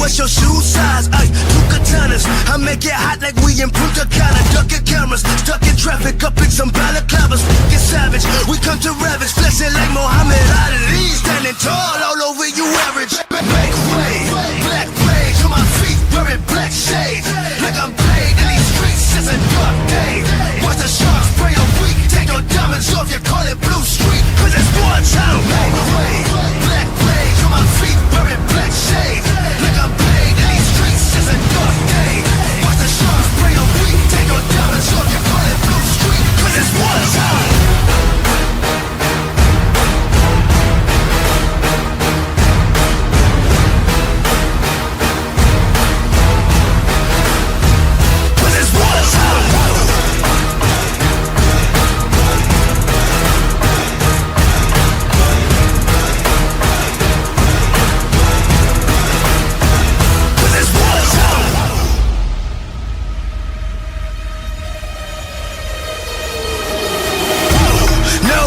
what's your shoe size? Ay, two katanas, I make it hot like we in Punta Cana. Ducking cameras, stuck in traffic, up in some balaclavas. Get savage, we come to ravage, flexing like Muhammad Ali, standing tall all over you average. Make way, black rage on my feet, wearing black shades, like I'm paid in these streets. It's a dark day. Watch the sharks spray a week, take your diamonds off, you call it Blue Street, 'cause it's war time. Make way, black rage on my feet, wearing black shades, like I'm paid in these streets. It's a dark day. Watch the sharks spray a week, take your diamonds off, you call it Blue Street, 'cause it's war time.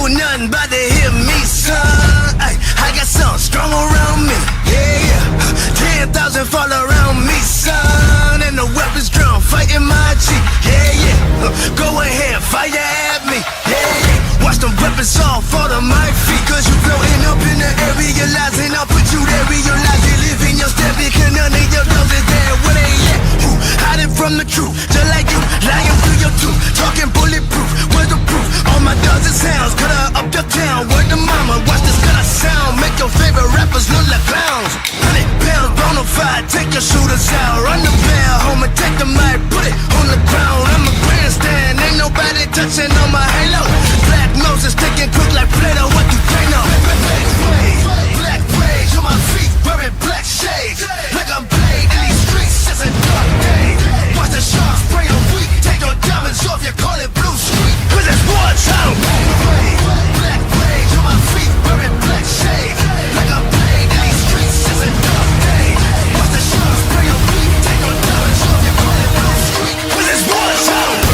Nothing about to hit me, son. Ay, I got something strong around me. Yeah, yeah. 10,000 fall around me, son. And the weapons drawn, fighting my G. Yeah, yeah. Go ahead, fire at me. Yeah, yeah. Watch them weapons all fall to my feet. 'Cause you floating up in the air, realizing I'll put you there, realize you live in your step. Because none of your dogs is there. Where they at? Who hiding from the truth? Just like you, lying through your tooth. Talking bulletproof, where's the proof? All my dogs and sounds, cut her up your town. Word to mama, watch this cut sound. Make your favorite rappers look like clowns. 100 pounds, bonafide, take your shooters out. Run the bell, home and take the mic, put it on the ground. I'm a grandstand, ain't nobody touching on my halo. Black noses sticking quick like Play-Doh, what you think of? Black rage on my feet, wearing black shades, like I'm paid in these streets. It's a dark day. Watch the sharks spray a week, take your diamonds off, you call it Blue Street, 'cause it's war time. Black rage on my feet, wearing black shades, like I'm paid in these streets. It's a dark day. Watch the sharks spray a week, take your diamonds off, you call it Blue Street, 'cause it's war time.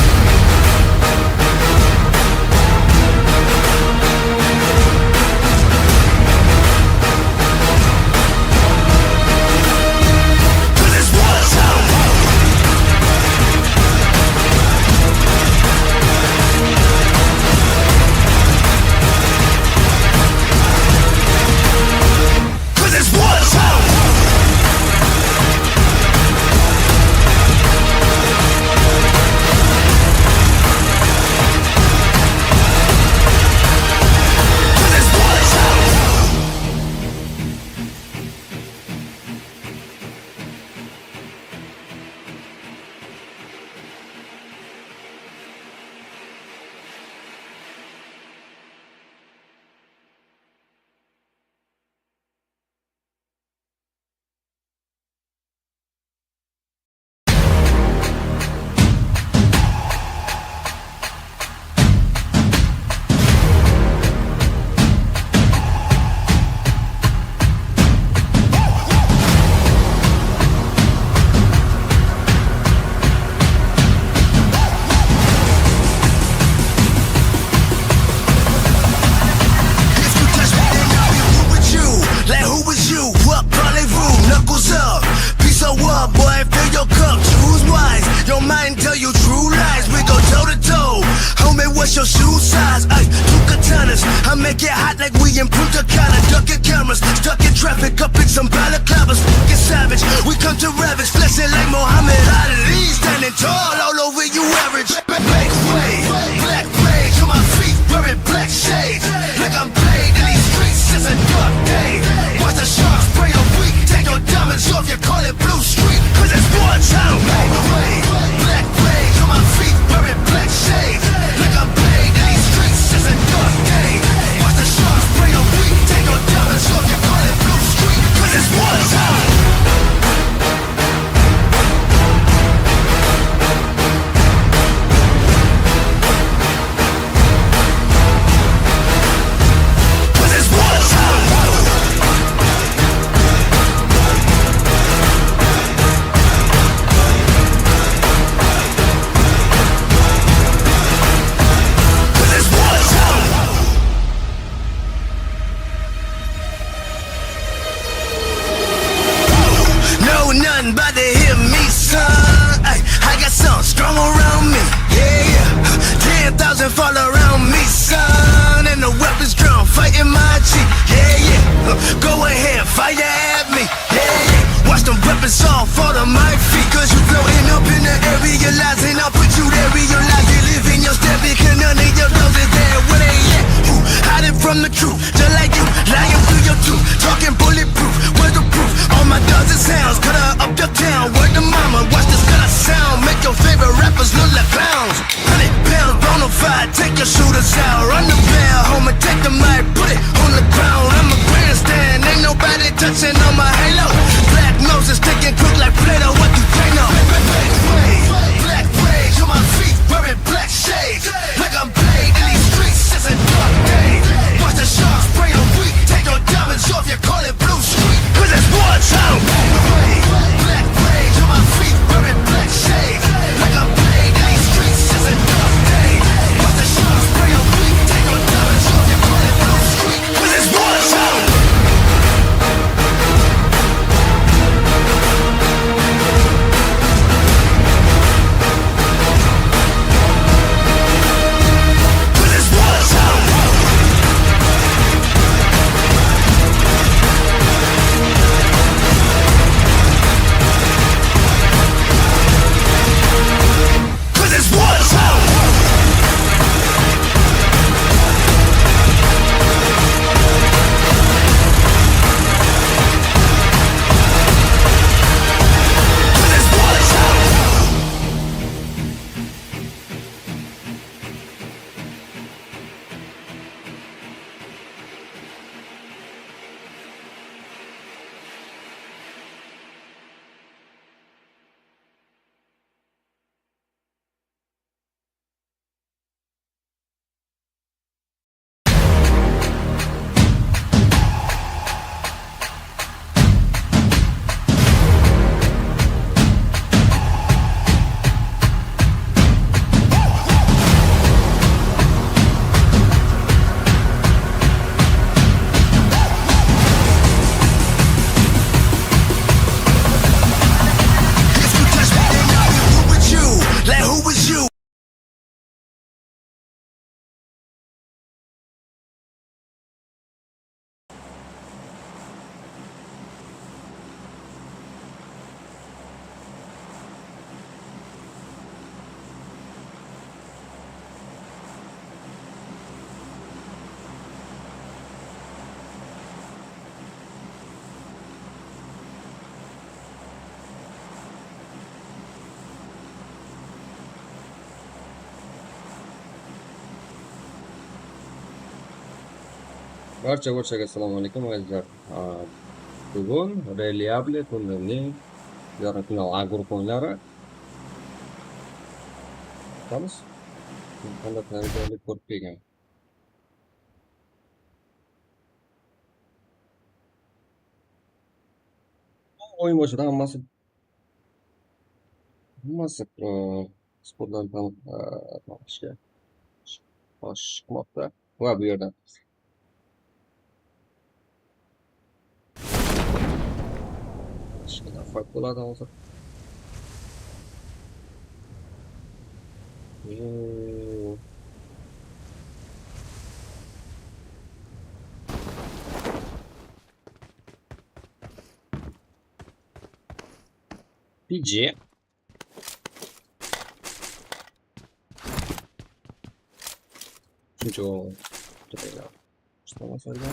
What's your shoe size? Ay, two katanas, I make it hot like we in Punta Cana. Ducking cameras, stuck in traffic, up in some balaclavas. Get savage, we come to ravage, flexing like Muhammad Ali, standing tall all over you average. Make way, black rage on my feet, wearing black shades, like I'm paid in these streets. It's a dark day. Watch the sharks spray a week, take your diamonds off, you call it Blue Street, 'cause it's war time. Make way, black rage on my feet, wearing black shades, like I'm paid in these streets. It's a dark day. Watch the sharks spray a week, take your diamonds off, you call it Blue Street, 'cause it's war time. truth. Just like you, lying through your tooth. Talking bulletproof, where's the proof? All my dogs and sounds, cut her up your town. Word to mama, watch this cut sound. Make your favorite rappers look like clowns. 100 pounds, bonafide, take your shooters out. Run the bell, home and take the mic, put it on the ground. I'm a grandstand, ain't nobody touching on my halo. Black noses sticking quick like Play-Doh, what you think of? Black rage on my feet, wearing black shades. Like I'm paid in these streets, it's a dark day. Watch the sharks spray the weak, take your diamonds off, you call it blue street. Cause it's war time. Black rage on my feet, wearing black shades. Like I'm paid in these streets, it's a dark day. Watch the sharks spray the weak, take your diamonds off, you call it blue street. Cause it's war time. Barchaga assalomu alaykum azizlar. Bugun reliable turnirning yarim final A guruh o'yinlari. Qamiz qanday tayyorgarlik ko'rib kelgan. O'yin boshida hammasi sportdan chiqmoqda va bu yerda fark bo'ladi hozir. PG Ничего. Что у нас тогда?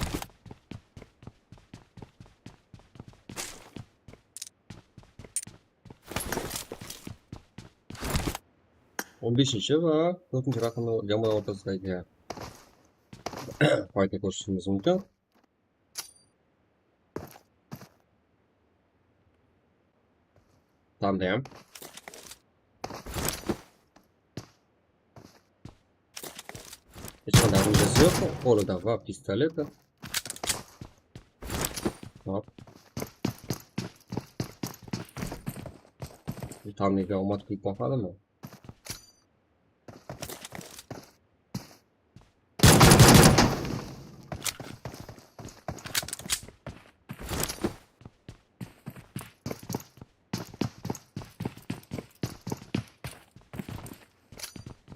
Он бесячий va 4-raqamli jamoa o'rtasidagi faytni ko'rishimiz mumkin. Tamda ham hech qanday rujasi yo'q, qo'lida va pistoleti. Hop. Tamniga omad kulib boqadimi?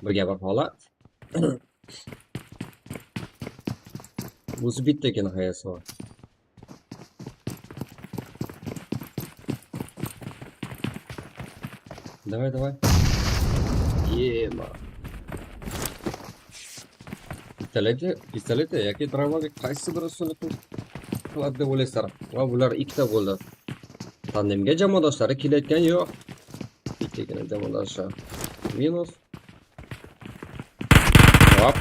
Birga bir holat. O'zi bittagina hayasi bor. Давай. Ема. pistoleti yoki dronlarga qaysi biri ustunlik qiladi deb o'ylaysizlar? Va bular ikkita bo'ldi. Tandemga jamoadoshlari kelayotgan yo'q. Ikkigina jamoadoshlar. Minus. Hop.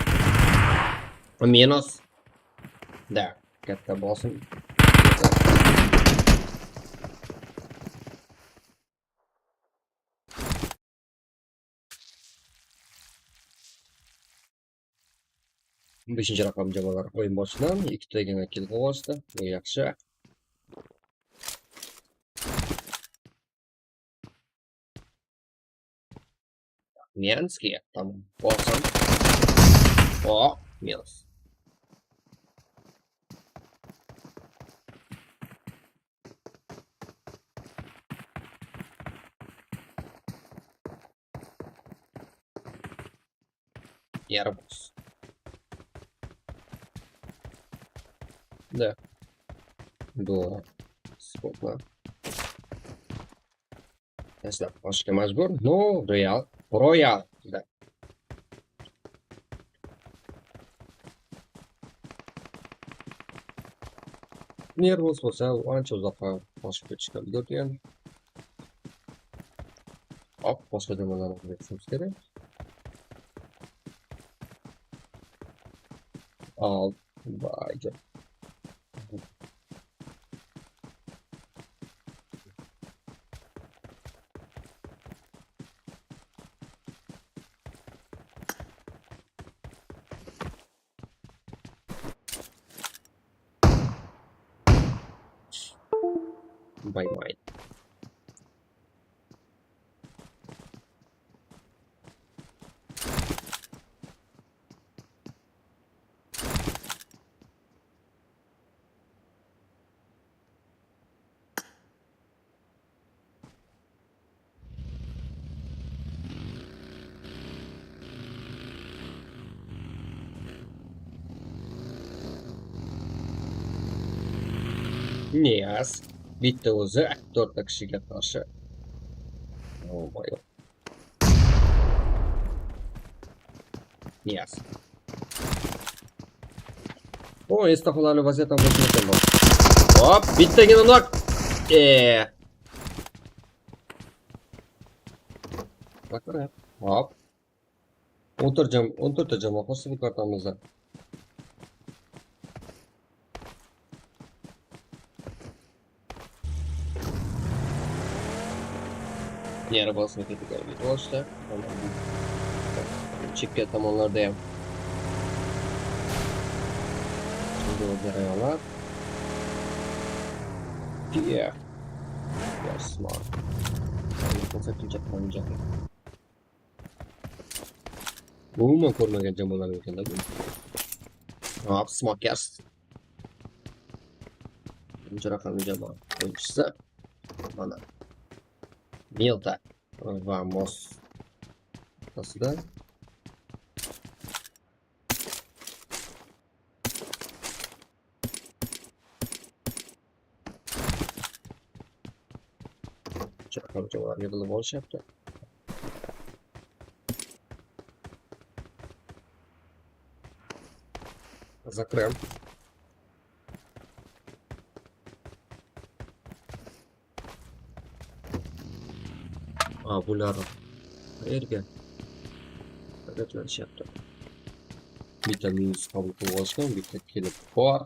Minus. Da, katta bosim. Beshinchi raqam jamoalar o'yin boshidan ikkitagina kill qilishdi. Bu yaxshi. Mianski, tamam. Bosim. O, minus. EROS. Да. До сколько? Если пошли majbur, ну, Royal, да. Nervous bo'lsa, ancha uzoqqa boshib ketishga ulgurgan. Hop, boshqa jamoalarni o'tkazishimiz kerak. Albayga. Bye. Yes. Bitta o'zi 4 ta kishiga qarshi. Oh my god. Yes. O, estaqolali vaziyatdan bo'lgan bor. Hop, bittagina nok. Bakar. Hop. 14 ta jamoa qo'shib kartamizda. Diğer basma tetikleri bir dolaştı. Çiftke tomonlardayam. Şimdi o jarayanlar. Yeah. You're smart. Konsept yapmayacak. Umuman ko'rmagan jamoalar ekanda bu. Hop, smokers. Birinchi raqamli jamoa o'yinchisi. Mana. Milta va Mos o'rtasida jamoalar yig'ilib olishyapti. Zakram. Bular qayerga harakatlanishyapti? Bitta minus qabul qilib olishgan, bitta kelib bor.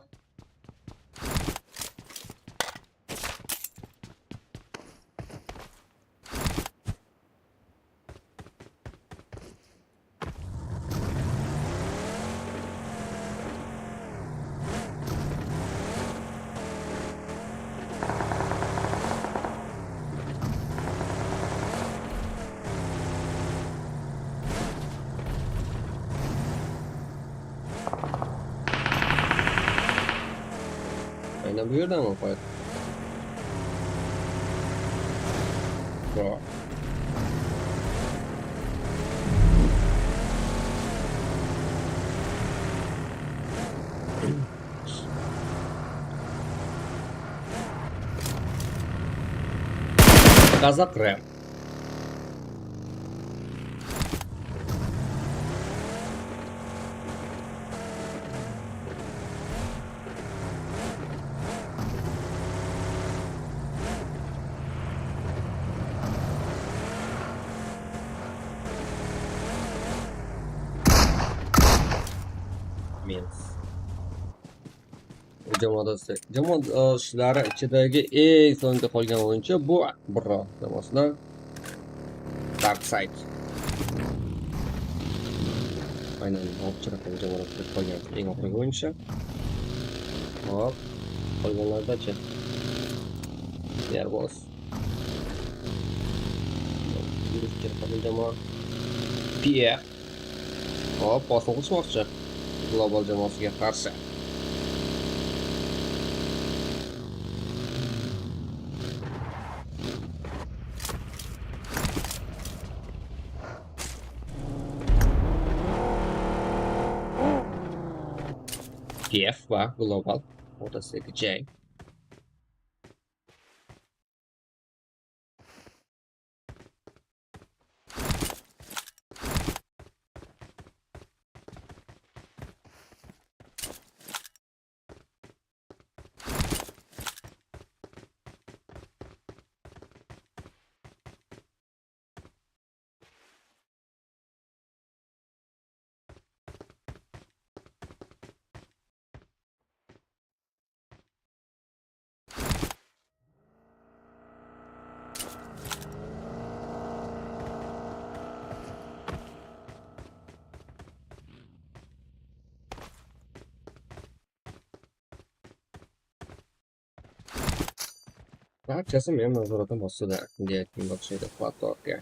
Aynen bu yerden mi koyar? Bro. Kazak rap. Mens. Jamoadoshlari ichidagi eng so'ngda qolgan o'yinchi bu birro jamoasidan Dark Side. Aynan Oqchiroq jamoasida qolgan eng oxirgi o'yinchi. Hop, qolganlardachi? EROS. Jamoa PUBG. Hop, bosim qilmoqchi. Global jamoasiga qarshi. PF va Global o'rtasidagi jang. Barchasi men nazoratim ostida deyayotgan o'xshaydi platformga.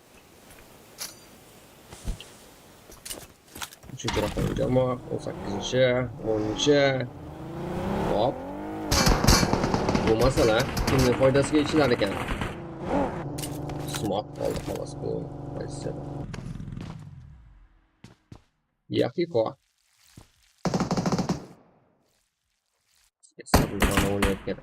Uchinchi raqam jamoa 18-chi, 10-chi. Hop. Bu masala kimning foydasiga ishilar ekan? Smart qoldi xolos bu pozitsiyada. Yaxiko. Sabirlarni o'ynayotgan.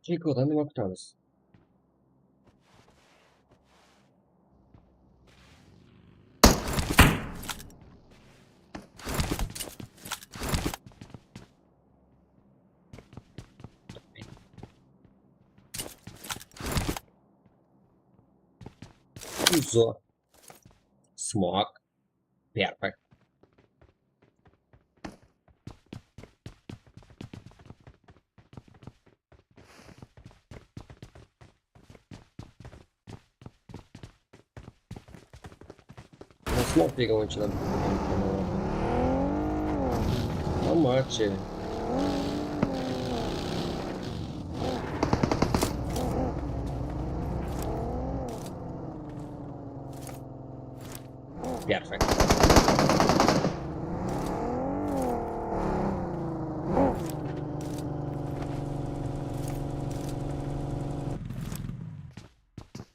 Chikodan nima kutamiz? Uzo. Smoke. Perfect. Smoke degan o'yinchilar. Amachi. Perfect.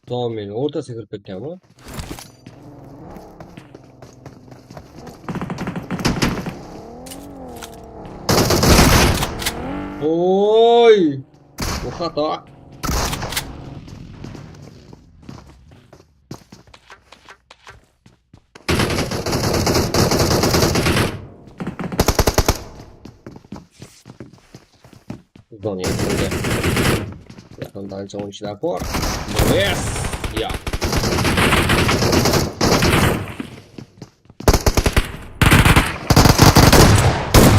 Tomin o'rtasiga kirib ketganmi? Oy! Bu xato. Uzun yakında. Yakından çoğunçlar bor. Yes! Ya.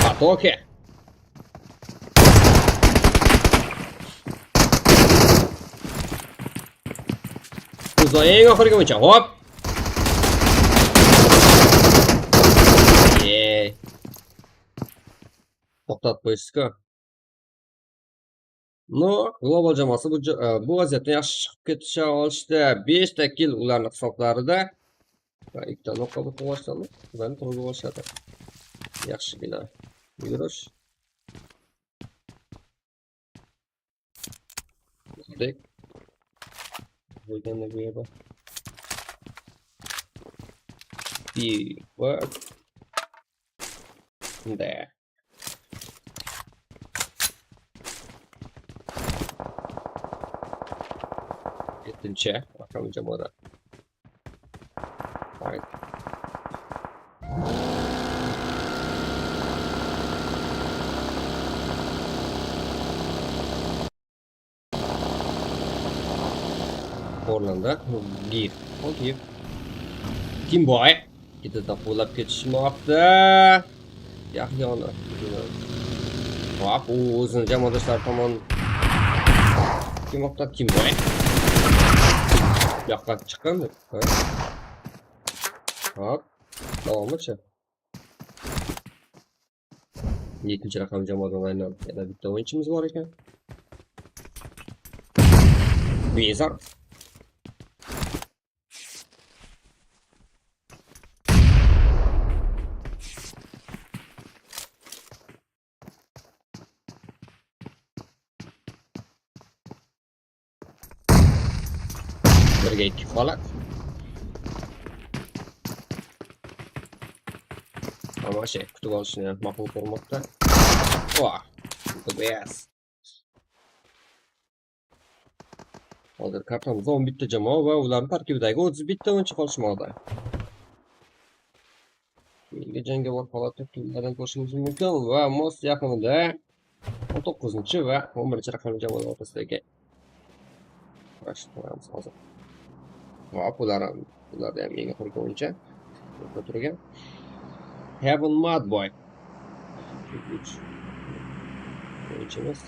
Xato-ki. Uzun eng oxirgi o'yinchi. Hop. To'xtatib qo'yishdi-ku. No, global jamoasi bu vaziyatdan yaxshi chiqib ketisha olishdi. 5 ta kill ularning hisoblarida. Va 2 ta nokaut qilishdi. Ularni to'g'ri olishadi. Yaxshigina yurish. Asadbek. Qo'yganda bu yerda. Work. There. Yettinchi raqam jamoada. Right. Orlanda gir. Okey. Kim boy? Ketida qo'llab ketishmoqda. Yahyoni. Hop, u o'zini jamoadoshlari tomon kelmoqda. Kim boy? Yoqqa chiqqan. Hop. Davomchi. 7-raqam jamoadan aynan yana bitta o'yinchimiz bor ekan. Bezar. Birga ikki holat. Ama kutib olishni ham ma'qul ko'rmoqda. Yes. Hozir kartamiz 11 ta jamoa va ularning tarkibidagi 31 ta o'yinchi qolishmoqda. Menga jangovar holatda kimlardan ko'rishimiz mumkin va mos yaqinida 19 va 11 raqamli jamoalar o'rtasidagi kurash ko'ramiz hozir. Hop, ularda ham eng oxirgi o'yinchi turgan. Heaven Mad Boy. O'yinchimiz.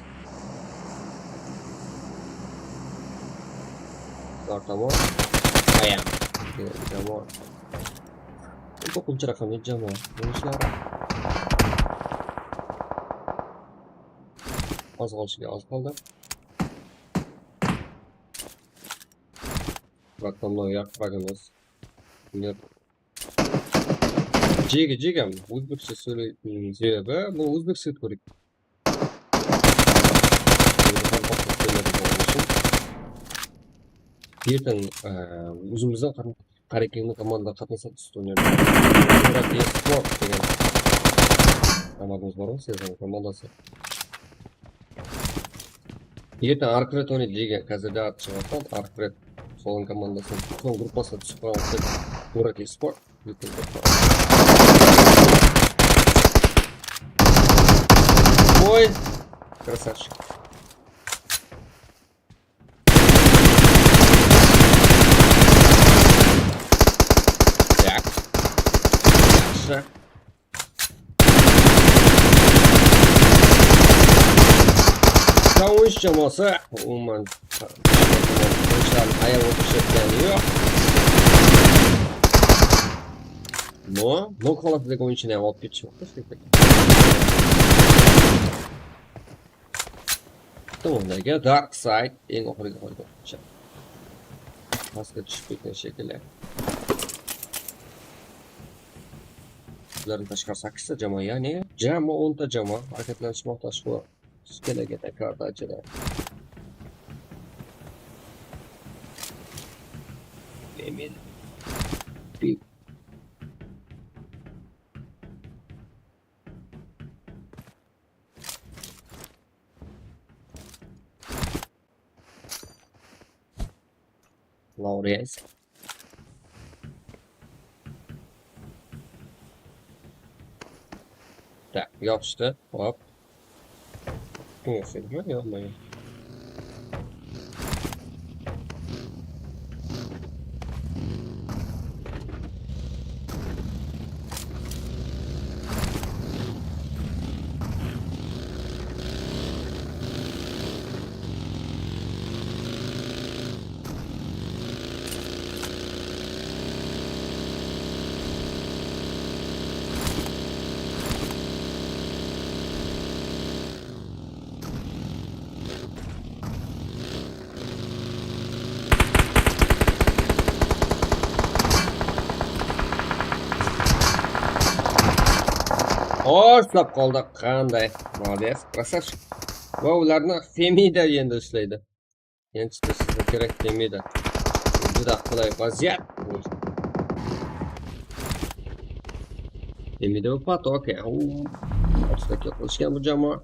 Tamam. Ayam. Jamoa. 9-raqamli jamoa. O'yinchilar. Oz qolishiga oz qoldi. Rakamlar yaqragimiz. Jigam. O'zbekcha so'zlaymiz. Bu o'zbekcha ko'rik. Yerdan o'zimizdan QAREKEN komandada qatnashib o'ynaydi. Orazbek Qanlikol komandamiz bor, cezaQARAQALPAQ komandasi. Yerdan Arkret o'ynaydi degan kazada chiqadi. Arkret Solon komandasi son gruppasida tushib qoldi. Orazbek Sport. Ой, красавчик. Так. Дальше. Kavuş jamoasi umuman ayol o'tishayotgani yo'q. No holatidagi o'yinchini ham olib ketishmoqda. Tomondagi Dark Side eng oxirgi qolgan. Pastga tushib ketgan shekilli. Ularning tashqari 8 ta jamoa, ya'ni jami 10 ta jamoa harakatlanishmoqda ushbu kelagida KARTA AJEL. Emin. Laureus. Так, yopishdi. Hop. Yo'qmi? Yo'qmi? Ushlab qoldi. Qanday? Молодец, красавчик. Va ularni Femida endi ishlaydi. Yanchishda sizga kerak demaydi. Juda qulay vaziyat. Demaydi bu patok. Ortiqcha qilishgan bu jamoa.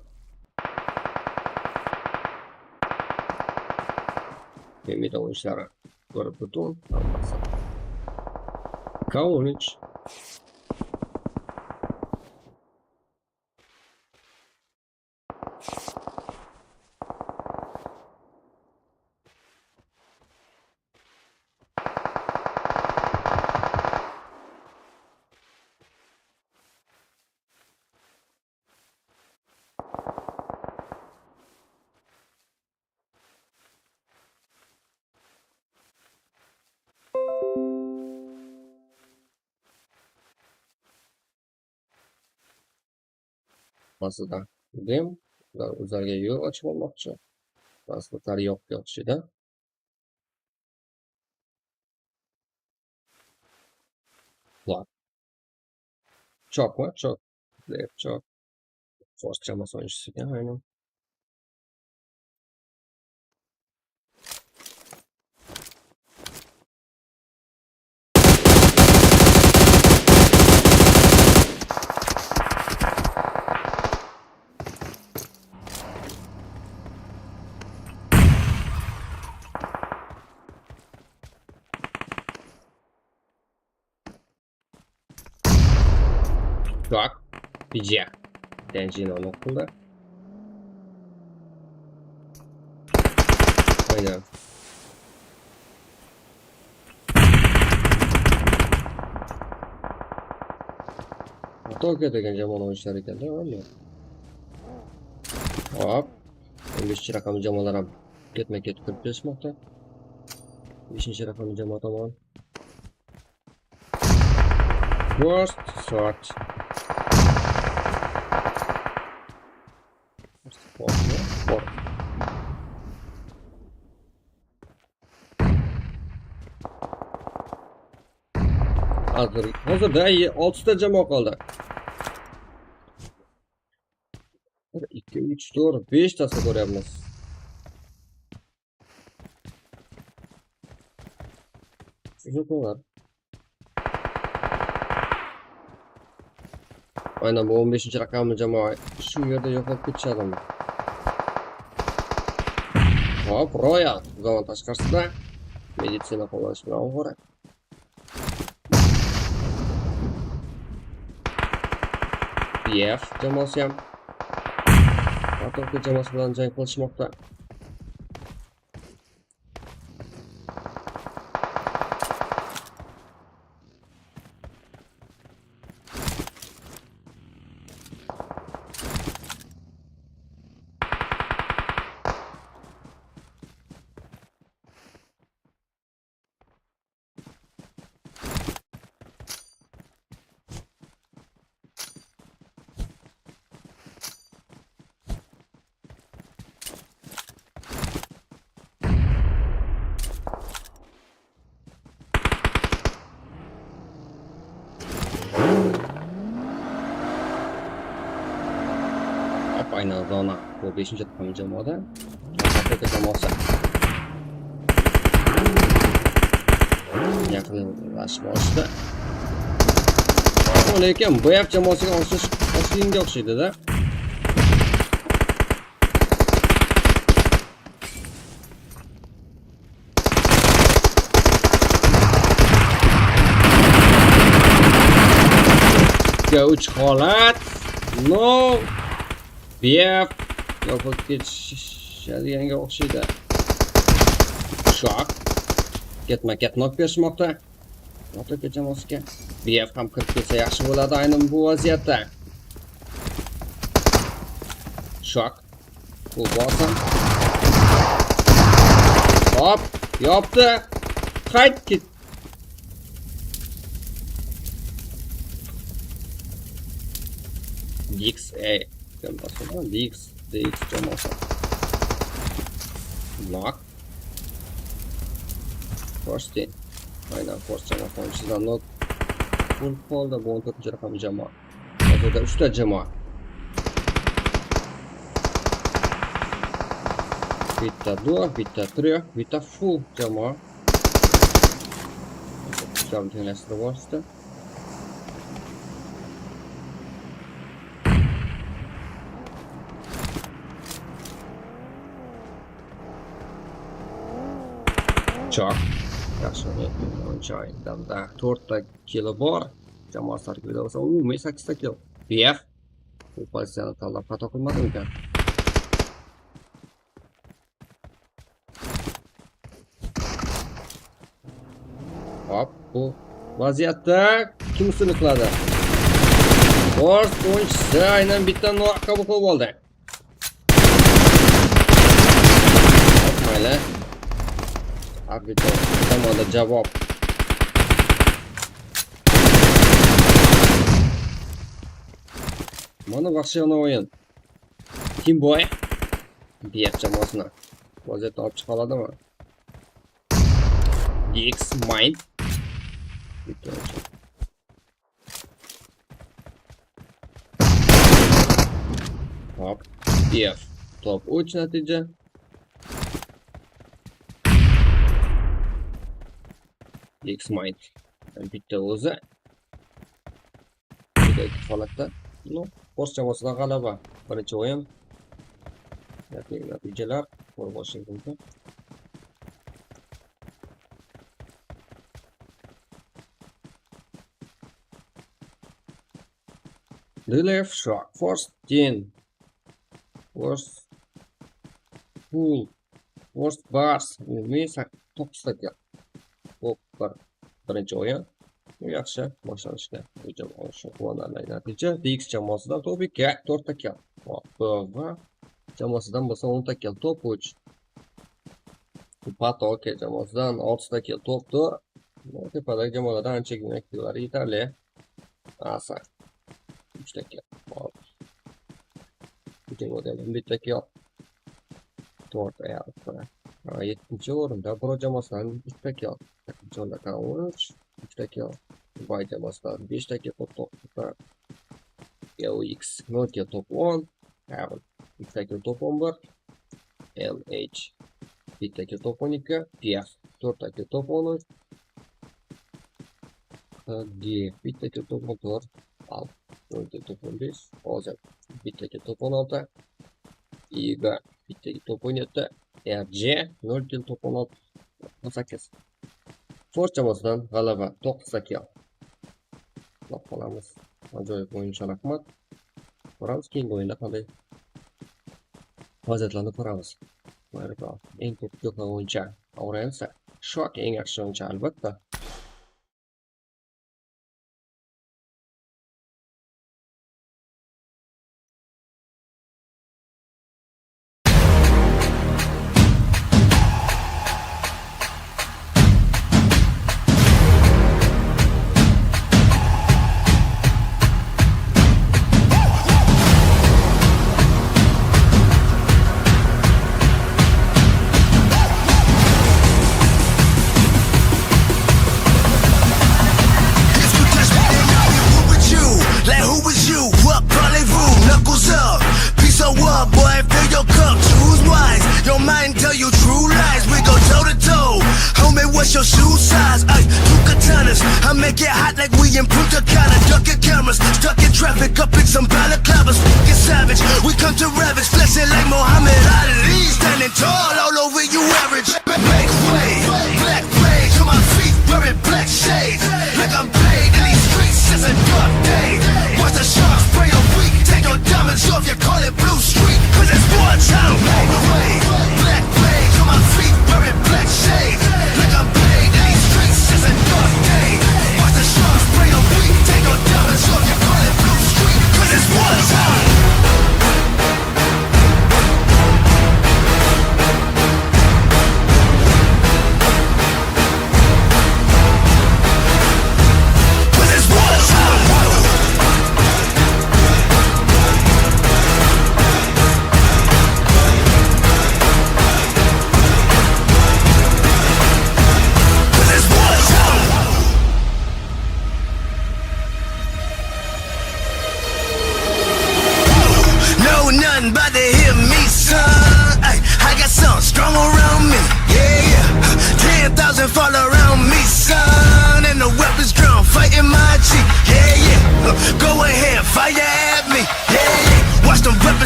Demaydi o'yinlari. Ko'rib butun. Kaunich. Aslida dem ular o'zlariga yo'l ochib olmoqchi. Transportlari yo'qqa o'xshaydi. Chokmi? Chok. Chok. Force jamoasi o'yinchisiga aynan. Chok. PUBG. GeNa o'qildi. Aynan. To'g'ri degan jamoa o'yinchilari ekanda, mana. Hop. 15 raqamli jamoalar ham ketma-ket kirib kelishmoqda. 5-raqamli jamoa tomon. First shot. Hozirda 6 ta jamoa qoldi. 1 2 3 4 5 tasini ko'ryapmiz. Sizlar. Aynan bu 15-raqamli jamoa shu yerda yo'qolib ketishadi. Hop, Royal zaman tashqarisida meditsina qo'llash bilan ovora. BF jamoasi ham Atomik jamoasi bilan jang qilishmoqda. Aynan zona bu 5-raqamli jamoada Asadbek jamoasi yaqinlashmoqda. Lekin BF jamoasiga oshinga o'xshaydi-da. Uch holat. No. BF yo'qolib ketishadiga o'xshaydi. Shok. Ketma-ket nok berishmoqda. Asadbek jamoasiga. BF ham kirib ketsa yaxshi bo'ladi aynan bu vaziyatda. Shok. Bu bosim. Hop, yopdi. Qayt ket. DX jamoasi. Knock. First in. Aynan first jamoa o'yinchisidan not full qoldi bu 14-raqamli jamoa. Hozirda 3 ta jamoa. Bitta duo, bitta trio, bitta full jamoa. Hisobni tenglashtirib olishdi. Çok yaxshi o'yinda 4 ta kilo bor. Jamoa tarkibida bo'lsa, umumiy 8 ta kilo. BF bu pozitsiyani tanlab xato qilmadimi ekan? Hop, bu vaziyatda kim ustun qiladi? Bosh o'yinchisi aynan bitta nok qabul qilib oldi. Mayli. Arbitr tomonda javob. Mana vahshiyona o'yin. Kim boy? BF jamoasini vaziyatdan olib chiqa oladimi? DX Mind. Hop, BF top 3 natija. DX Mind bitta o'zi. Bunday holatda, Fors jamoasidan g'alaba. Birinchi o'yin. Natijalar ko'rib olishingiz mumkin. The left shock, first 10, first full, first bars, umumiy 9 ta gap. Bu birinchi o'yin. Yaxshi boshlanishga hujum olishi quvonarli natija. DX jamoasidan top 2, 4 ta gap. Va jamoasidan bo'lsa 10 ta gap, top 3. Patok jamoasidan 6 ta gap, top 4. Tepadagi jamoalardan anchagina aktivlari yetarli. Asa 3 ta gap. Hujum modelin bitta gap. 4 ayollar. 7-chi o'rinda Bro jamoasidan 3 ta gap. 8-chi o'rinda KONOR 3 ta gap. Bay jamoasidan 5 ta gap top. LX 0 ta top 10. Avon 2 ta gap top 11. LH 1 ta gap top 12. PF 4 ta gap top 13. G 1 ta gap top 14. Al 0 ta top 15. Hozir 1 ta gap top 16. IG 1 ta gap top 17. RJ 0 ta top 18. Fors jamoasidan g'alaba 9 ta gap. Qolamiz. Ajoyib o'yinchi rahmat. Ko'ramiz keyingi o'yinda qanday vaziyatlarni ko'ramiz. Eng ko'p o'yinchi Oransa. Shok eng yaxshi o'yinchi albatta.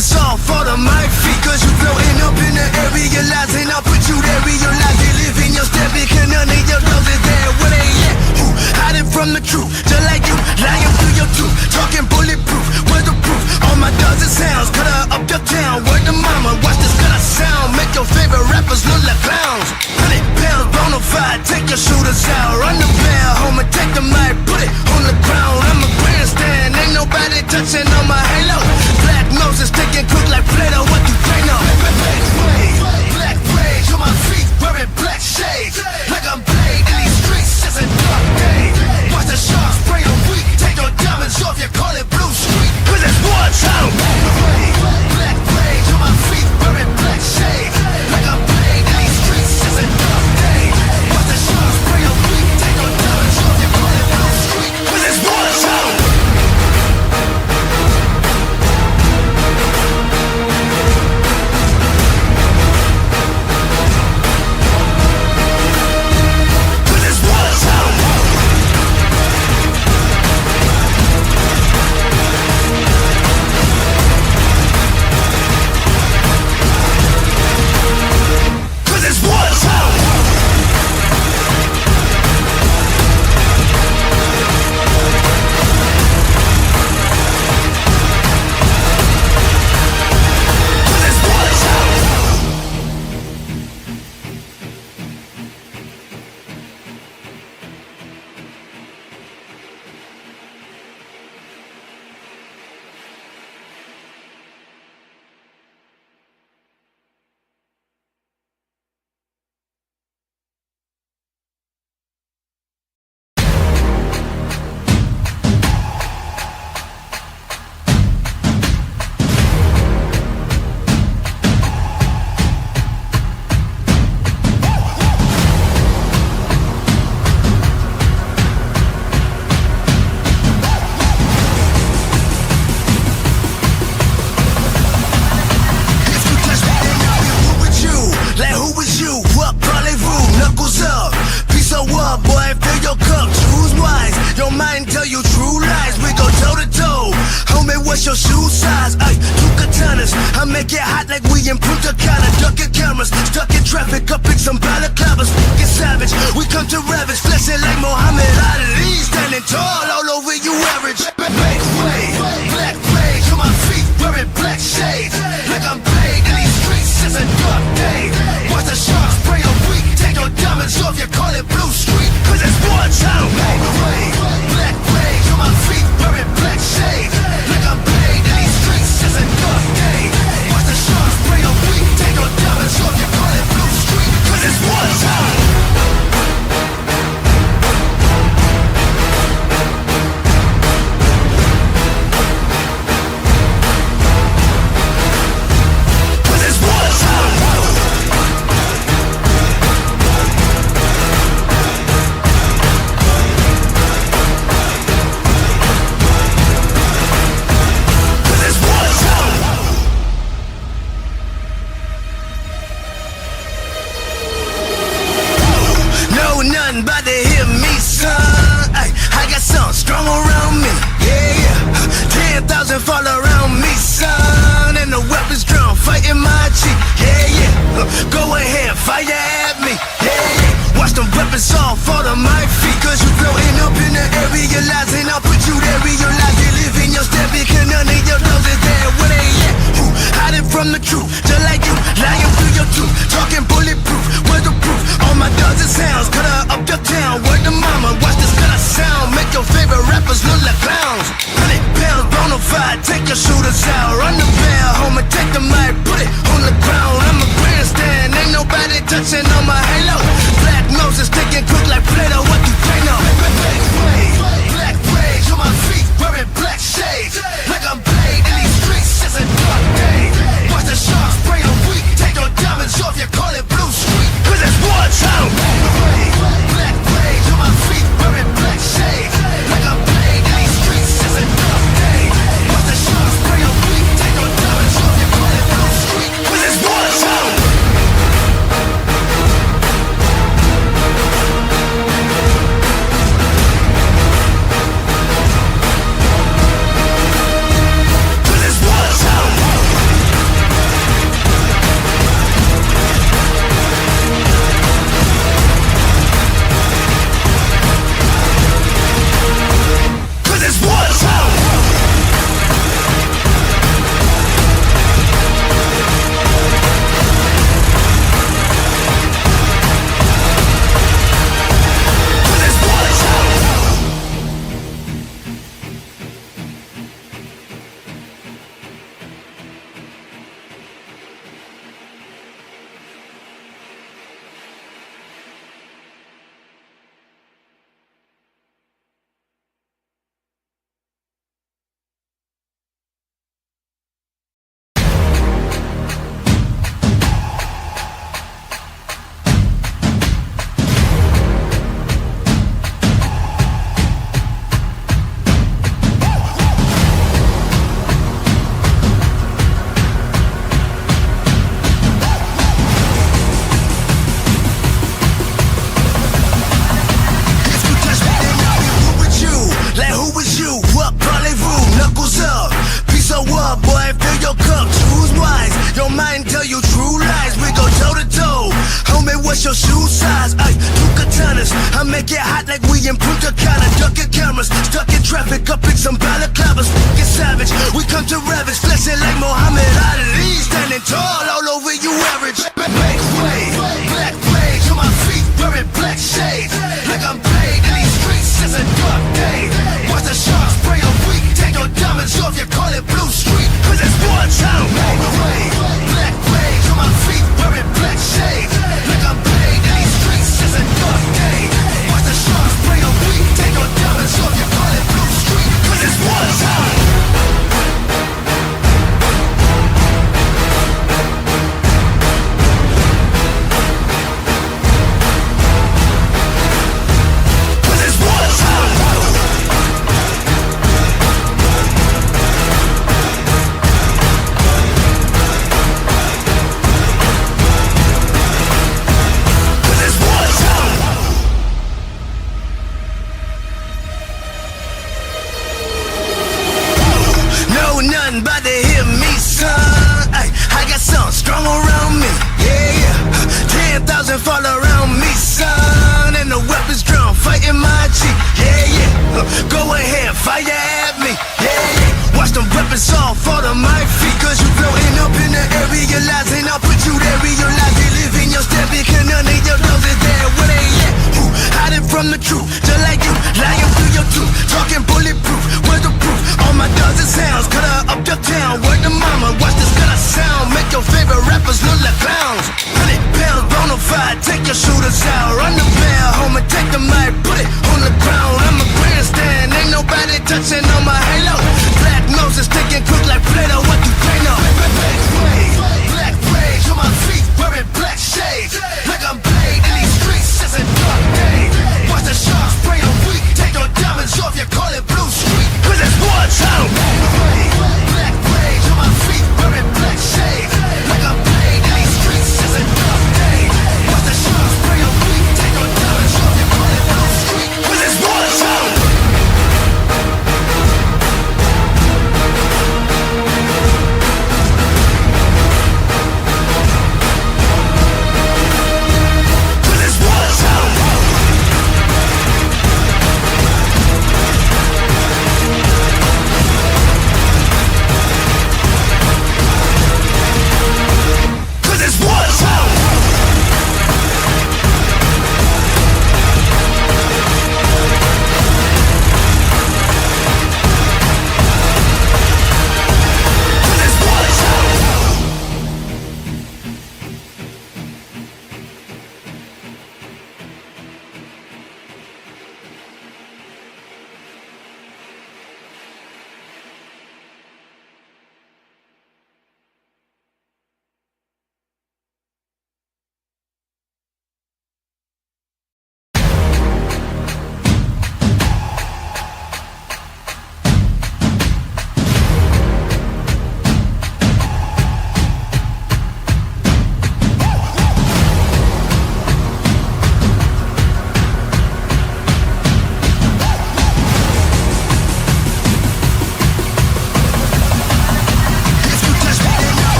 weapons off all of my feet. Cause you floating up in the air, realizing I'll put you there, realize they live in your step. Because none of your girls is there, where they at? Who hiding from the truth, just like you, lying through your tooth. Talking bulletproof, where's the proof? All my dogs and sounds, cut her up your town. Word to mama, watch this cut her sound. Make your favorite rappers look like clowns. 100 pounds, bonafide, take your shooters out. Run the bell, homie, take the mic, put it on the ground. I'm a grandstand, ain't nobody touching on my halo. Black noses sticking quick like Play-Doh, what you think of? Black rage on my feet, wearing black shades. Like I'm paid in these streets, it's a dark day. Watch the sharks spray the weak, take your diamonds off, you call it blue street. Cause it's war time. Black rage on my feet, wearing black shades. Like I'm paid in these streets, it's a dark day. Watch the sharks spray the weak, take your diamonds off, you call it blue street. Cause it's war time. What's your shoe size? Ay, 2 katanas. I make it hot like we in Punta Cana. Ducking cameras, stuck in traffic, up in some balaclavas. Get savage, we come to ravage. Flexing like Muhammad Ali. Standing tall all over you average. Black wave, black rage on my feet, wearing black shades. Like I'm paid in these streets, it's a dark day. Watch the sharks spray a week, take your diamonds off, you call it blue street. Cause it's war time. Black wave, black rage on my feet, wearing black shades. Like I'm paid in these streets, it's a dark day. Watch the sharks spray a week, take your diamonds off, you call it blue street. Cause it's war time. About to hear me, son. Ay, I got something strong around me. Yeah, 10,000 fall around me, son. And the weapons drawn, fighting my cheek. Yeah. Go ahead, fire at me. Yeah. Watch them weapons all fall to my feet. Cause you floating up in the air, realizing I'll put you there. Realize they live in your step. Because none of your dogs is there. Where they at? Who hiding from the truth? Just like you, lying through your tooth. Talking bulletproof, where's the proof? All my dogs and sounds, cut her up your town. Word to mama, watch this cut her sound. Make your favorite rappers look like clowns. 100 pounds, bonafide, take your shooters out. Run the bell, homie, take the mic, put it on the ground. I'm a grandstand, ain't nobody touching on my halo. Black noses sticking quick like Play-Doh, what you think of? Black rage on my feet, wearing black shades. Like I'm paid in these streets, it's a dark day. Watch the sharks spray a week, take your diamonds off, you call it blue street. Cause it's war time. Black rage on my feet, wearing black shades. Like I'm paid in these streets, it's a dark day. Watch the sharks spray a week, take your diamonds make it hot like we in Punta Cana. Ducking cameras, stuck in traffic, up in some balaclavas. Get savage, we come to ravage, flexing like Muhammad Ali. Standing tall all over you average. Make way, black rage on my feet, wearing black shades. Like I'm paid in these streets, it's a dark day. Watch the sharks spray a week, take your diamonds off, you call it Blue Street. Cause it's war town. Make way, black rage on my feet, wearing black shades. Like I'm paid in these streets, it's a dark day. Watch the sharks spray a week, take your diamonds off, you call it Blue Street. Cause it's war town. Nothing but to hear me, son. Ay, I got something strong around me. Yeah, 10,000 fall around me, son. And the weapons drawn, fighting my G. Yeah. Go ahead, fire at me. Yeah. Watch them weapons all fall to my feet. Cause you floating up in the air, realizing I'll put you there, realize you live in your step. Because none of your dogs is there. Where they at? Who hiding from the truth? Just like you, lying through your tooth. Talking bulletproof, where's the proof? All my dogs and sounds, cut her up your town. Word to mama, watch this cut sound. Make your favorite rappers look like clowns. 100 pounds, bonafide, take your shooters out. Run the bell, home and take the mic, put it on the ground. I'm a grandstand, ain't nobody touching on my halo. Black noses sticking quick like Play-Doh, what you play now? Black rage on my feet, wearing black shades. Like I'm paid in these streets, it's a dark day. Watch the sharks spray a week, take your diamonds off, you call it Blue Street. Cause it's war town. Black rage on my feet, wearing black shades. Like I'm paid in these streets, it's a dark day. Watch the sharks spray a week, take your diamonds off, you call it Blue Street. Cause it's war town.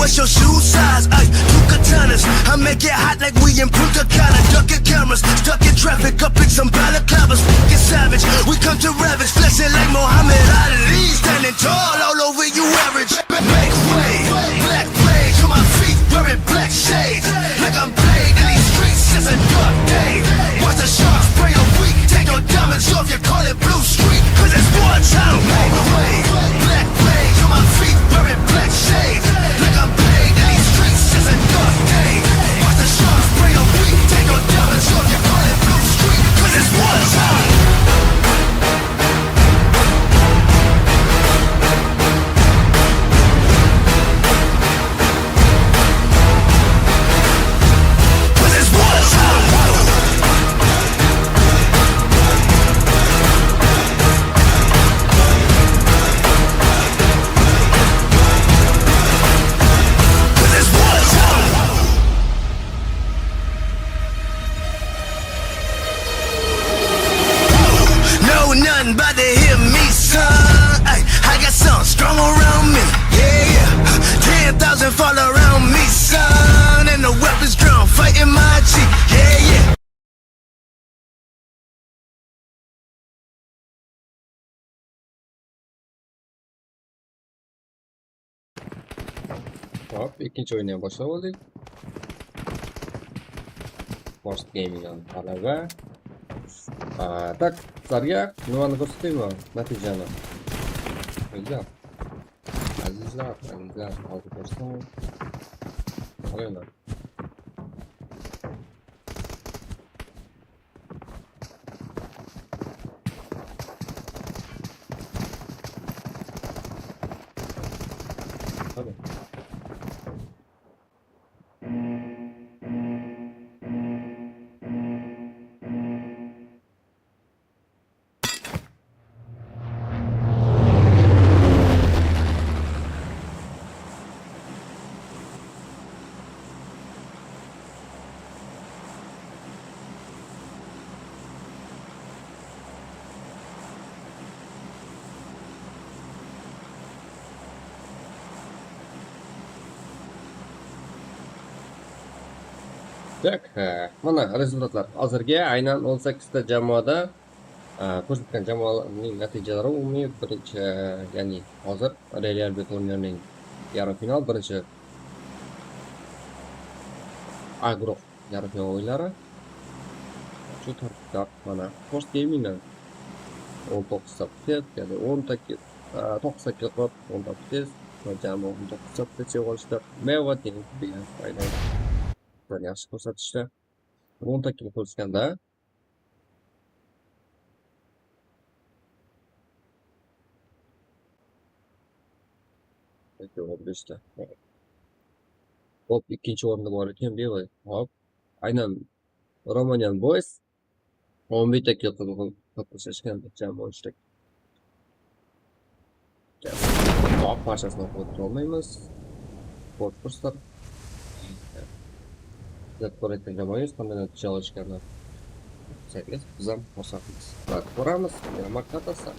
What's your shoe size? Ay, 2 katanas. I make it hot like we in Punta Cana. Ducking cameras, stuck in traffic, up in some balaclavas. Get savage, we come to ravage, flexing like Muhammad Ali. Standing tall all over you average. Make way, black rage on my feet, wearing black shades. Like I'm paid in these streets, it's a dark day. Watch the sharks spray a week, take your diamonds off, you call it Blue Street. Cause it's war town. Make way, black rage on my feet, wearing black shades. Like I'm paid in these streets, it's a dark day. Watch the sharks spray a week, take your diamonds off, you call it Blue Street. Cause it's war town. Hop, ikkinchi o'yinni ham boshlab oldik. First gaming g'alaba. Tak, sizlarga nimani ko'rsataymi? Natijani. Azizlar, hozir ko'rsataman. Qaranglar. Hadi. Tak, mana rezultatlar. Hozirgi aynan 18 ta jamoada ko'rsatgan jamoalarning natijalari umumiy birinchi, ya'ni hozir Real turnirining yarim final birinchi A guruh yarim final o'yinlari. Shu tartibda mana First Gaming'dan 19 ta test, ya'ni 10 ta 9 ta kiloq 10 ta test va jami 19 ta test olishdi. Meva degan aynan yaxshi ko'rsatishda 10 ta kiloq qo'yishganda olishdi. Hop, ikkinchi o'rinda bor ekan Belay. Hop, aynan Romanian Boys 11 ta kiloq qatnashgan jamoa ishtirok. Hop, barchasini o'qib olmaymiz. Sport kurslar. Qanday jamoangiz qanday natija olishganini saytga biz ham ko'rsatamiz. Ko'ramiz, nima qatnasa.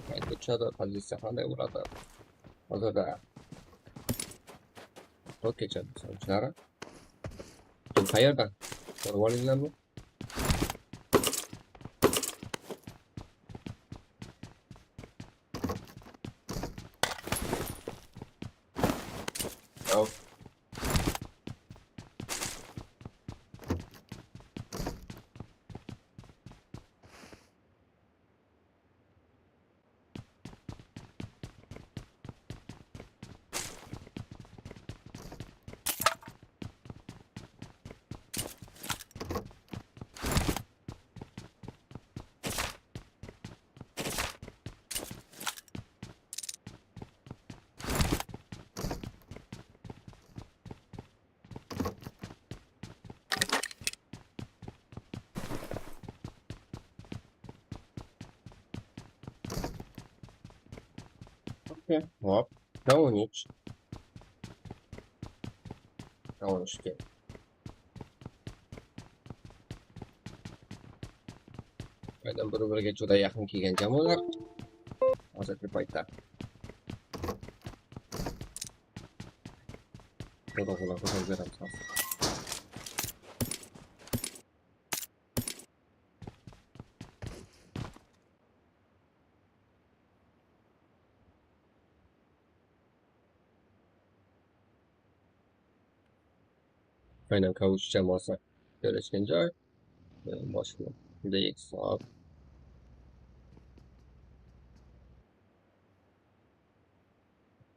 Qayta tushadi, pozitsiya qanday bo'ladi. Hozirda To'kecha so'nchlari. Kim qayerda? Ko'rib olinglarmi? Hop, Kaunich. Kaunichga. Aynan bir-biriga juda yaqin kelgan jamoalar. Hozirgi paytda. To'g'ri ko'rsatib aynan Kavuch jamoasi joylashgan joy. Boshqa DX hop.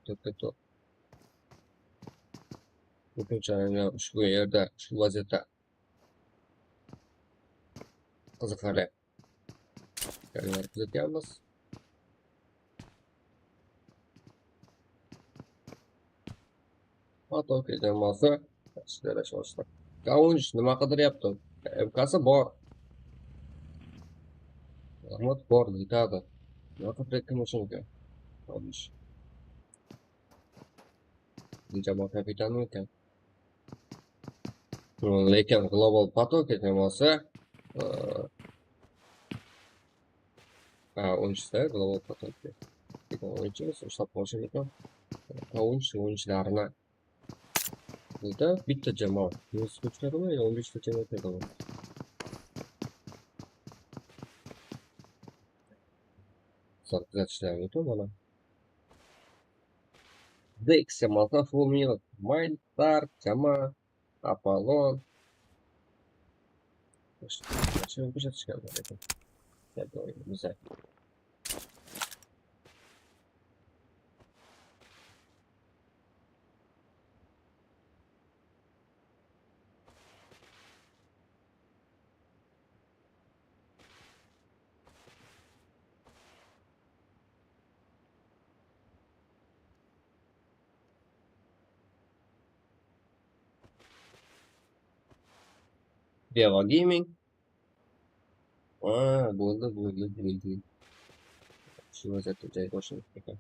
To'p. Ko'pincha ushbu yerda, shu vaziyatda qiziqarli joylar kuzatyapmiz. To'ke jamoasi ishlashmoqda. Kaunch nima qidiryapti? MKsi bor. Rahmat bor, yetadi. Nima qidirayotgan bo'lsa mumkin? Kaunch. Jamoa kapitani ekan. Lekin global To'ke jamoasi o'yinchisi global To'ke. O'yinchimiz ushlab qolishi mumkin. Kaunch o'yinchlarini burada bitta jamoa. Nesi ko'chadimi yo 15 ta jamoa ketadimi? Kuzatishlar mumkin mana. Дексия, Малтафумил, Майнтар, Тяма, Аполлон. Зачем бежать сейчас? Я говорю, не знаю. Бело гейминг. Болды. Чего за это жай очень такая.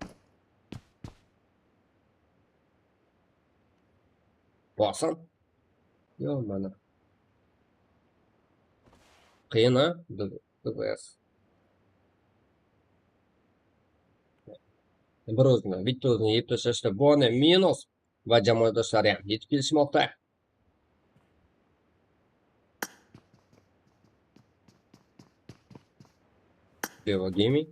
Басан. Ё-моё. GeNa, ДВС. Брозно, Витозно, Ептошашта, Боне, минус. Вадямой до шаря. Жеткил шмокта. Бело гейминг.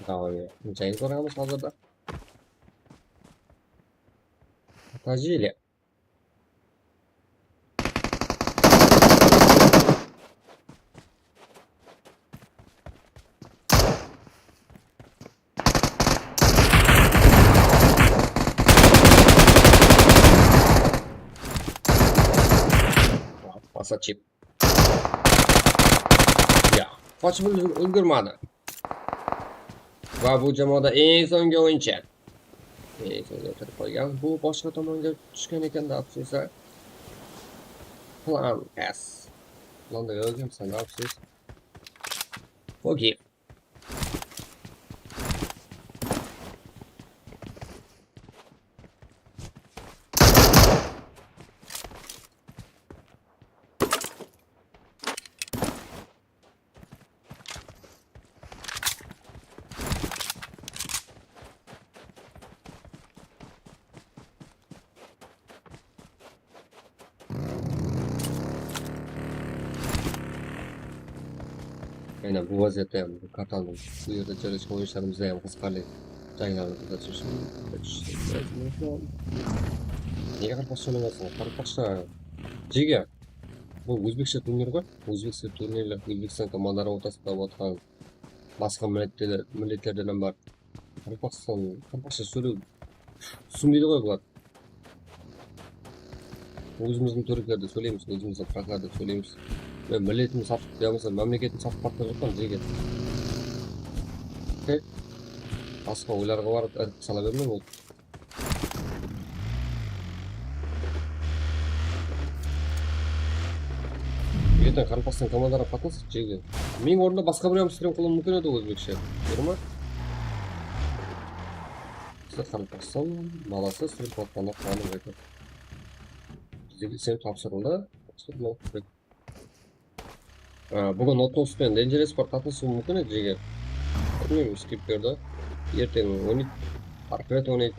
Давай, жай ko'ramiz hozirda. AJEL. Pasachip. Ya, qochib ulgurmadi. Va bu jamoada eng so'nggi o'yinchi. Eng so'nggi o'tirib qolgan. Bu boshqa tomonga tushgan ekanda afsusa. Plan S. Planda yozgansan afsus. Forgive. Aynan bu vaziyatda ham kartani bu yerda joylashgan o'yinlarimizda ham qiziqarli janglarni kuzatish mumkin. Nega Qaraqalpaqstan o'ynayapsan? Qaraqalpaqstan Jiga. Bu O'zbekcha turnir-ku. O'zbekcha turnirlar O'zbekiston komandalari o'rtasida bo'layotgan boshqa millatlardan ham bor. Qaraqalpaqcha so'rib tushunmaydi qo'y bular. O'zimizning turklarda söyleyemiz, o'zimizning xalqlarda söyleyemiz. Ve milletimiz safık, ya mesela memleketimiz safık partnerlikten Jiga. Okay. Başka oylarga barıp sala vermem oldu. Ертең Qaraqalpaqstan komandalari qatnashib Jiga. Mening o'rnimda boshqa bir ham stream qilib mumkin edi o'zbekcha. To'g'rimi? Siz Qaraqalpaqstan balasi stream qilayotganda qonun aytadi. Bizga sen topshirildi. Bugun NOTORIOUS bilan Dangerous Sport qatnashishi mumkin edi Jiga. Bilmayman, Scrip'da. Ertaga 12 Arqarat 12.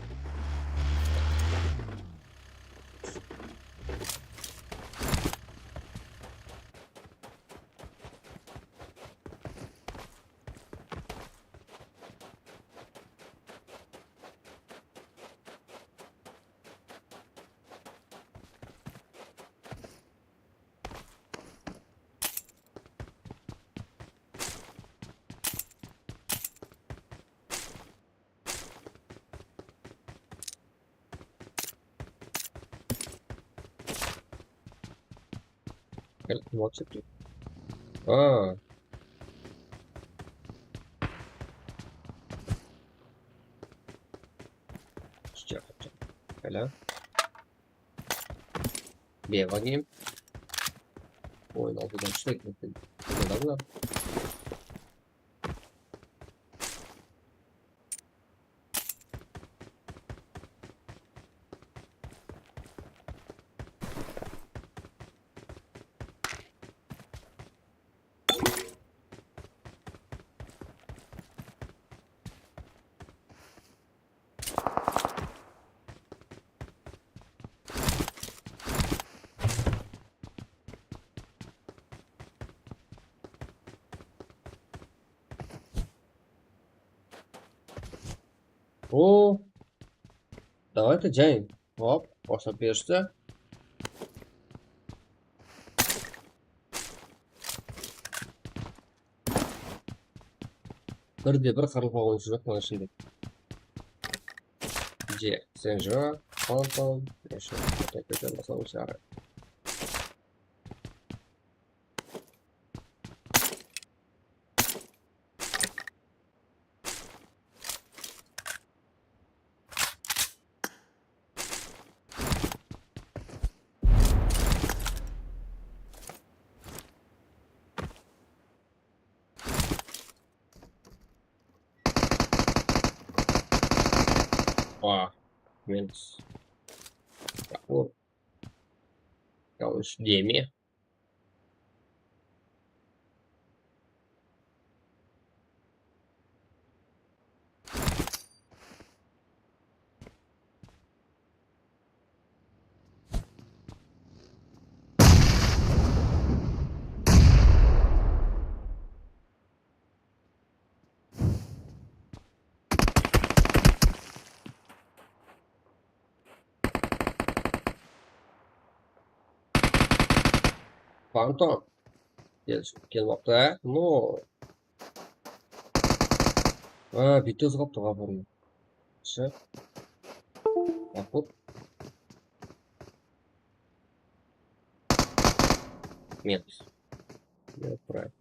Gel, WhatsApp diyor. Aa, sıcak yapacağım. Hele. Bir bakayım. Oyun altıdan işte ekledim. Ne var? Oo, Давайте jang. Hop, boshlab berishdi. Birde bir qarilpoq o'yinchilar mana shunday. Sen jo'ra, qon, o'sha taktiklar masalan o'sha. Minus. Ja już wiemy. Phantom. Kelmoqda. No. Bitta o'zi qolibdi g'afurni. Hop. Minus. Right.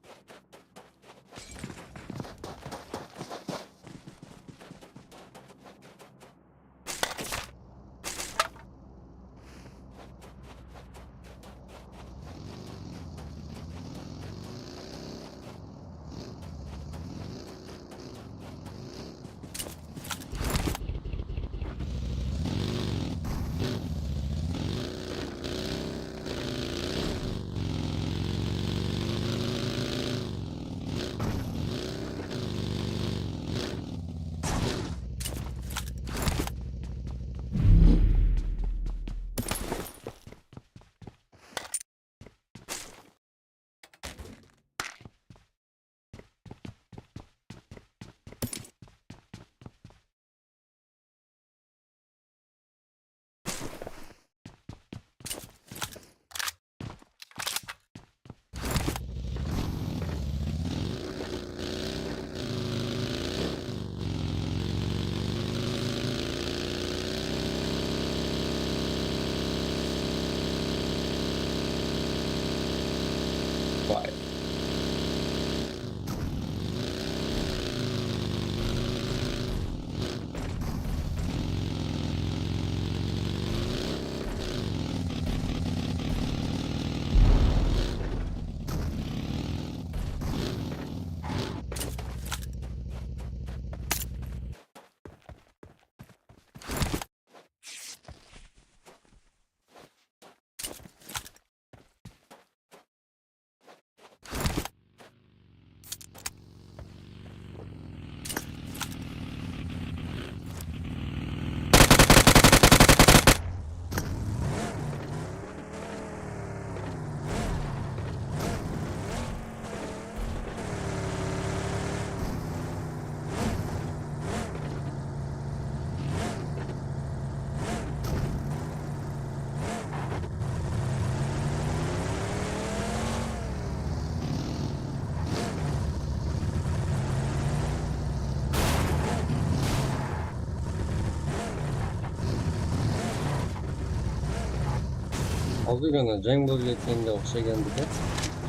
Hozirgina jang bo'layotganga o'xshagandida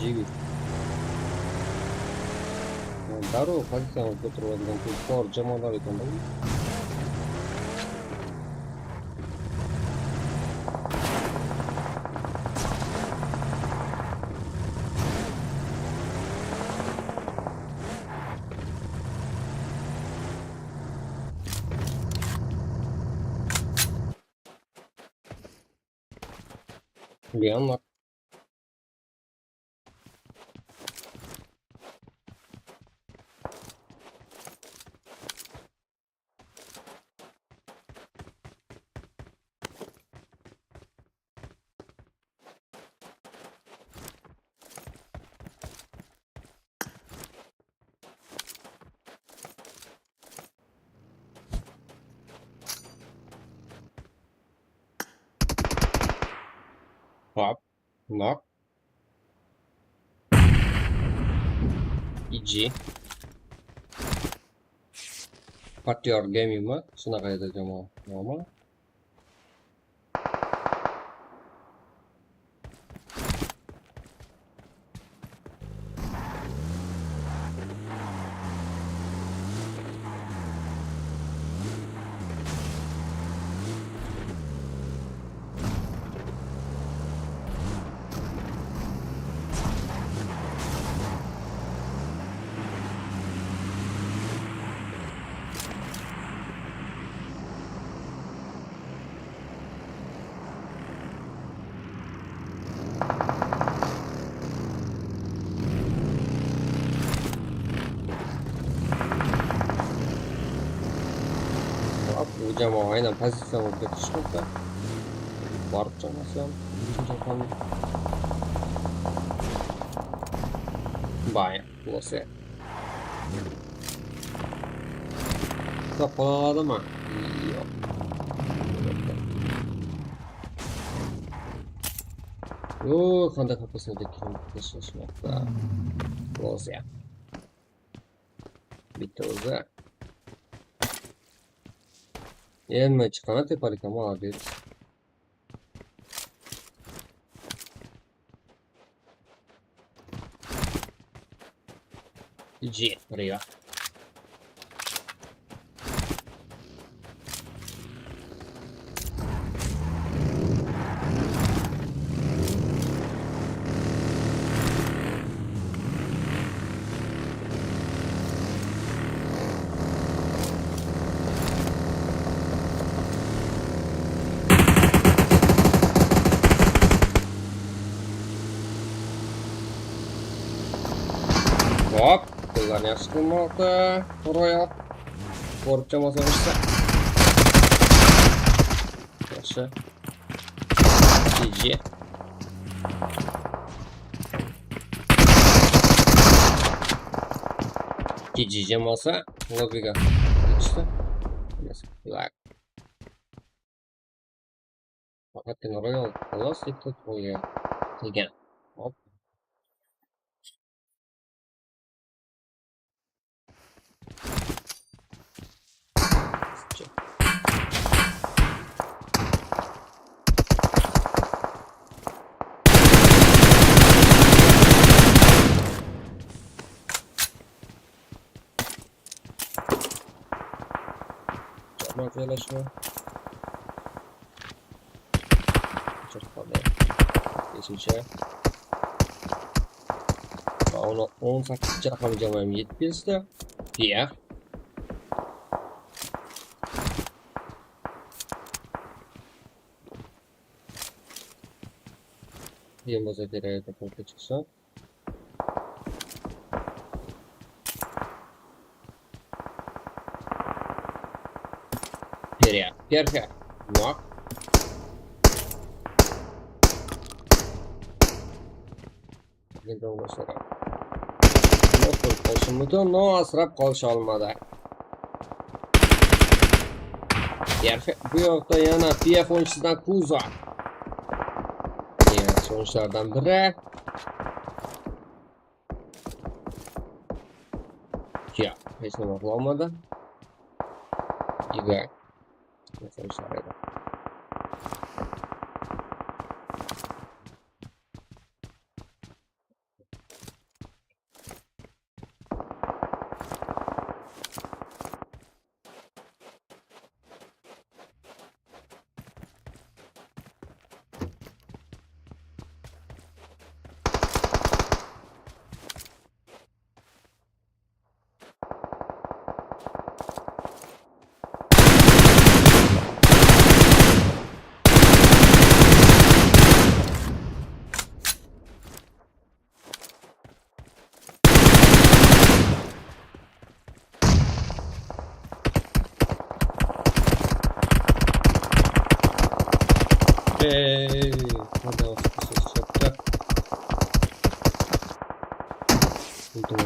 jigit. Darrov pozitsiyani ko'taradigan tezkor jamoalar ekan-da. Leonlar. Knock. EG. Partiyor gaming mi? Shunaqa edi jamoa nomi. Bu jamoa aynan pozitsiyani o'zgartirishmoqda. Borib jamoasi ham 3-raqamni. Baya, close. To'p qoladimi? Yo'q. Qanday kapasiteda tashlashmoqda. Close. Bitta o'zi. Endi chiqana tepalikka молодец. G, Ria. Hop, qo'llarni yaxshi qilmoqda. Ro'yop. Borib jamoasi olishsa. Yaxshi. GG. GG jamoasi lobbiga chiqdi. Black. Faqatgina Royal xolos ikkita qo'yga qilgan. Hop. Joylashma. Chiqadi. 5-chi. Va 18-chi raqamli jamoam yetib kelsa, piya. Bo'lsa kerak edi chiqsa. Perfect. Knock. Endi o'g'irlashlar. Motor qolishim mumkin, no asrab qolish olmadi. Perfect. Bu yoqda yana PF o'yinchisidan Kuza. Yana so'nishlardan biri. Ya, hech nima qilolmadi. Iga. So'nishlar edi.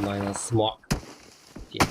Minus smoke. Yeah,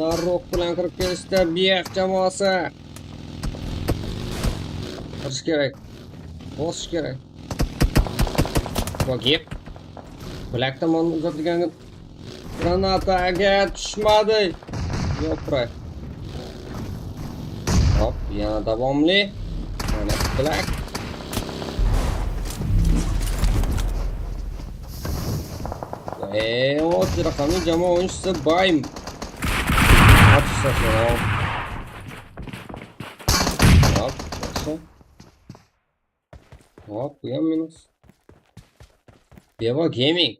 Ruh bilan kirib kelishdi BF jamoasi. Kirish kerak. Bosish kerak. Pubg. Black tomon uzatilgan granataga tushmadi. Yo'q. Hop, yana davomli. Mana Black. O'z raqamli jamoa o'yinchisi Baym. Hop, hop, bu ham minus. Beva Gaming.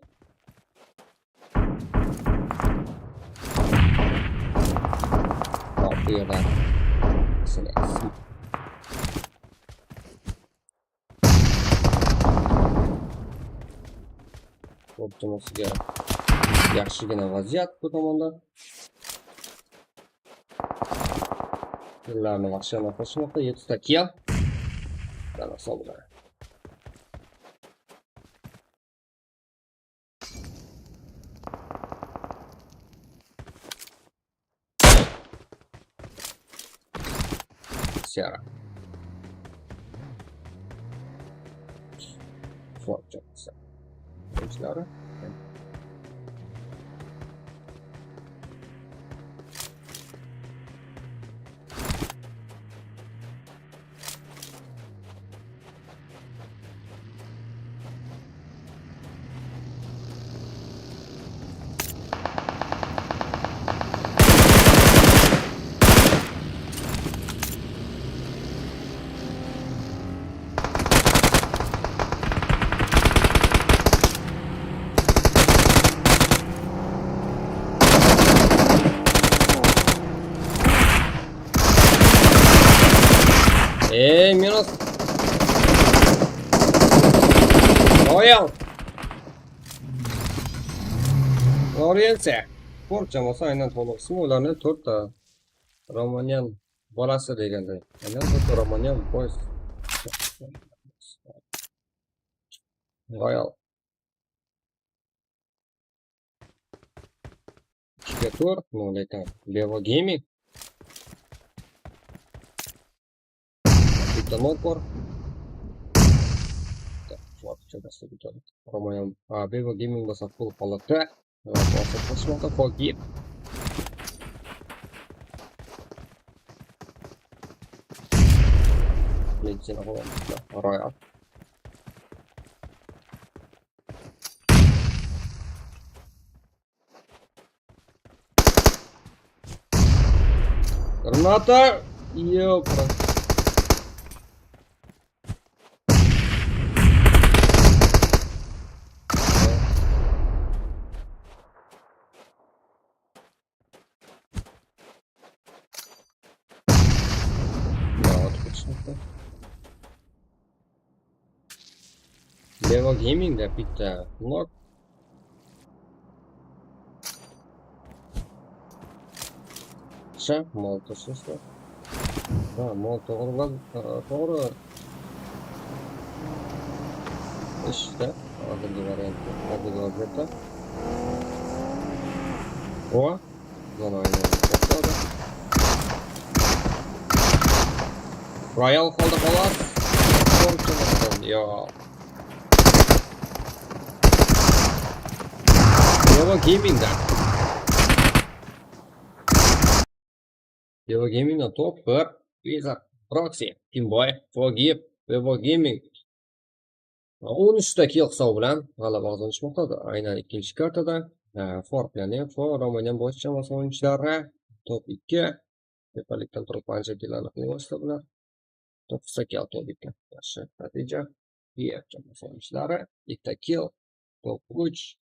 Hop, bu yerdan. O'rtamasiga yaxshigina vaziyat bu tomonda. Ularni vahshiyona qo'shmoqda 7 ta kill. Mana hisoblar. Sierra. Fortune. Gençler. Minus. Royal. Orientsiya. Sport jamoasi aynan to'liq ismi ularni 4 ta Romanian bolasi deganday. Aynan 4 ta Romanian boys. Royal. Tur, no lekin Beva Gaming. Bitta nokor. Romanian Beva Gaming bo'lsa full holatda. Bosib qo'shmoqda Pubg. Lekin Royal. Granata. Yo'q. Beva Gaming'da bitta knock. Molto sesda. Ha, molto to'g'ri. İşte hozirgi variantda, hozirgi vaziyatda. O, mana to'xtadi. Royal qoldi xolos. Yo'q. Beva Gaming'da. Beva Gaming'da top 1. Visa Proxy, Timboy, Pubg, Beva Gaming. 13 ta kill hisobi bilan g'alaba qozonishmoqda. Aynan ikkinchi kartada Ford ya'ni Romanian bosh jamoasi o'yinchilari top 2 tepalikdan turib ancha killlarni qilib boshladilar. Top 8 kill top 2. Yaxshi natija. BF jamoasi o'yinchilari 2 ta kill top 3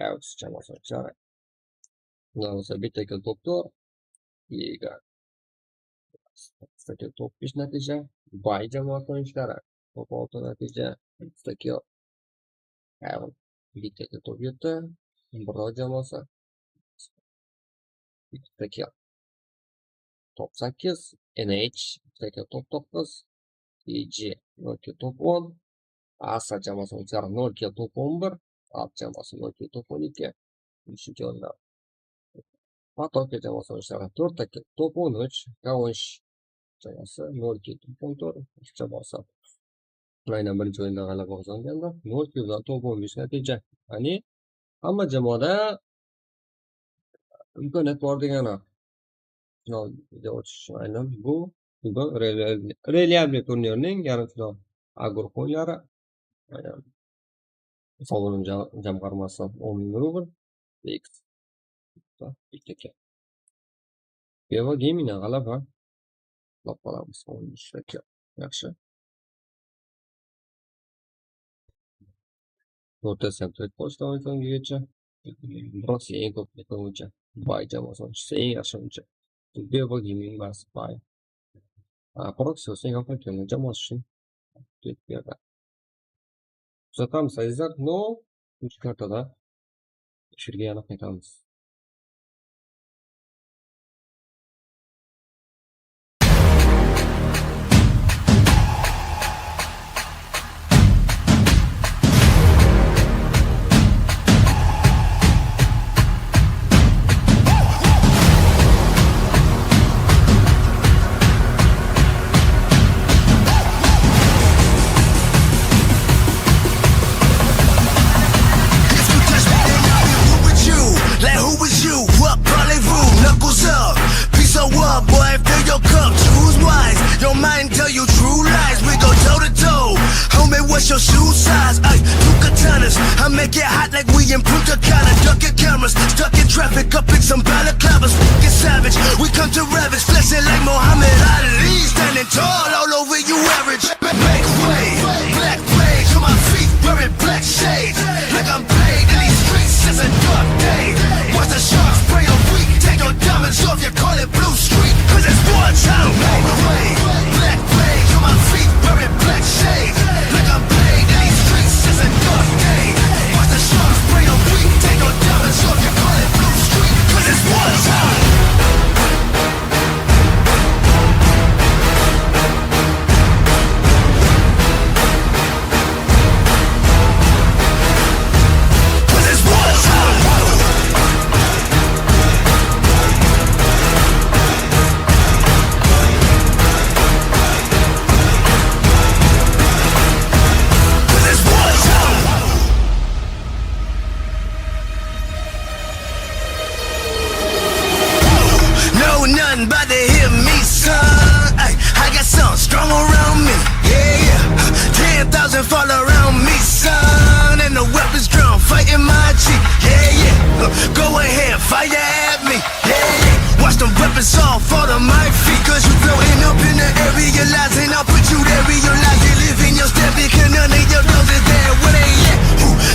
EROS jamoasi o'yinchilari. Bundan bo'lsa bitta kill top 4 liga. Kısaca top 5 natija. Bay jamoasi o'yinchilari top 6 natija. Kısaca bitta top 7. Biror jamoasi bitta kill top 8. NH kısaca top 9. EG 0 kill top 10. Asa jamoasi o'yinchilari 0 kill top 11. Alt jamoasi 0 kill top 12. 3-chi o'rinda Atoke jamoasi o'yinchilari 4 ta to'p 13, Gavonsh jamoasi 0-2 to'p 14, jamoasi aynan birinchi o'yinda g'alaba qozonganda 0-2 to'p 15 natija. Ya'ni hamma jamoada imkoniyat bor degani. Finalga o'tish aynan bu bugun relyabli turnirning yarim final A guruh o'yinlari. Sog'liqni jamg'armasi 10 ming rubl, X ikkita. PUBGM g'alaba. Lab qolamiz 13 yaxshi. O'rtasi ham trek qo'shdi so'ngigacha. Biroq eng ko'p o'yinchi Bay jamoasi o'yinchisi eng yaxshi o'yinchi. PUBGM emas Bay. Proxy eng yaxshi jamoasi uchun berdi. Kuzatamiz azizlar, no kartada efirga yana qaytamiz. Your shoe size, two katanas. I make it hot like we in Punta Cana. Ducking cameras, stuck in traffic, up in some balaclavas. Get savage, we come to ravage, flexing like Muhammad Ali, standing tall all over you average. Make way, black rage on my feet, wearing black shades, like I'm paid in these streets. It's a dark day. Watch the sharks spray a week. Take your diamonds off, you call it blue street, 'cause it's war time. Make way, black rage on my feet, wearing black shades, like I'm paid in these streets. It's a dark day. Watch the sharks spray a week. Take your diamonds off, you call it blue street, 'cause it's war time. About to hear me, son. Ay, I got something strong around me. Yeah, yeah. 10,000 fall around me, son. And the weapons drawn, fighting my cheek. Yeah, yeah. Go ahead, fire at me. Yeah, yeah. Watch the weapons all fall to my feet. 'Cause you floating up in the air, realizing I'll put you there, realize you live in your step. Because none of your dogs is there. Where they at?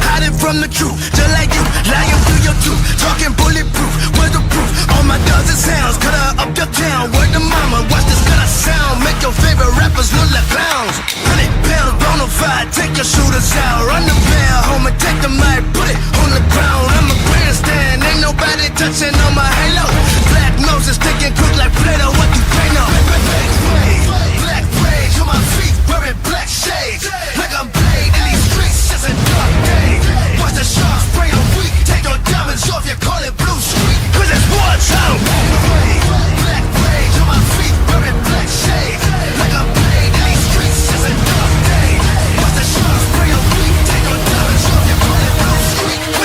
Hiding from the truth, just like you, lying through your tooth. Talking bulletproof, where's the proof? All my dogs and sounds, cut her up your town. Word to mama, watch this cut sound. Make your favorite rappers look like clowns. 100 pounds, bonafide, take your shooters out. Run the bell, home and take the mic, put it on the ground. I'm a grandstand, ain't nobody touching on my halo. Black noses, sticking cook like Play-Doh, what you pay now? Black rage on my feet, wearing black shades, like I'm paid in these streets. It's a dark day. Watch the sharks spray a week. Take your diamonds off, you call it blue street, 'cause it's war time. Black rage on my feet, wearing black shades, like I'm paid in these streets. It's a dark day. Watch the sharks spray a week. Take your diamonds off, you call it blue street.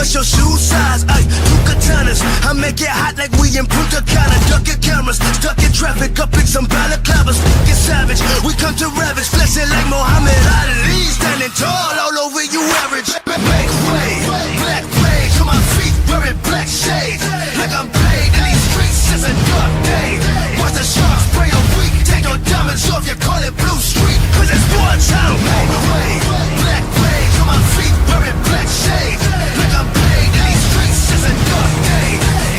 what's your shoe size? Ay, two katanas, I make it hot like we in Punta Cana. Ducking cameras, stuck in traffic, up in some balaclavas. Get savage, we come to ravage, flexing like Muhammad Ali. Standing tall all over you average. Make way, black rage on my feet, wearing black shades. Like I'm paid in these streets, it's a dark day. Watch the sharks spray a week, take your diamonds off, you call it Blue Street. Cause it's wartime. Make way, black rage on my feet, wearing black shades. Like I'm paid in these streets, it's a dark day.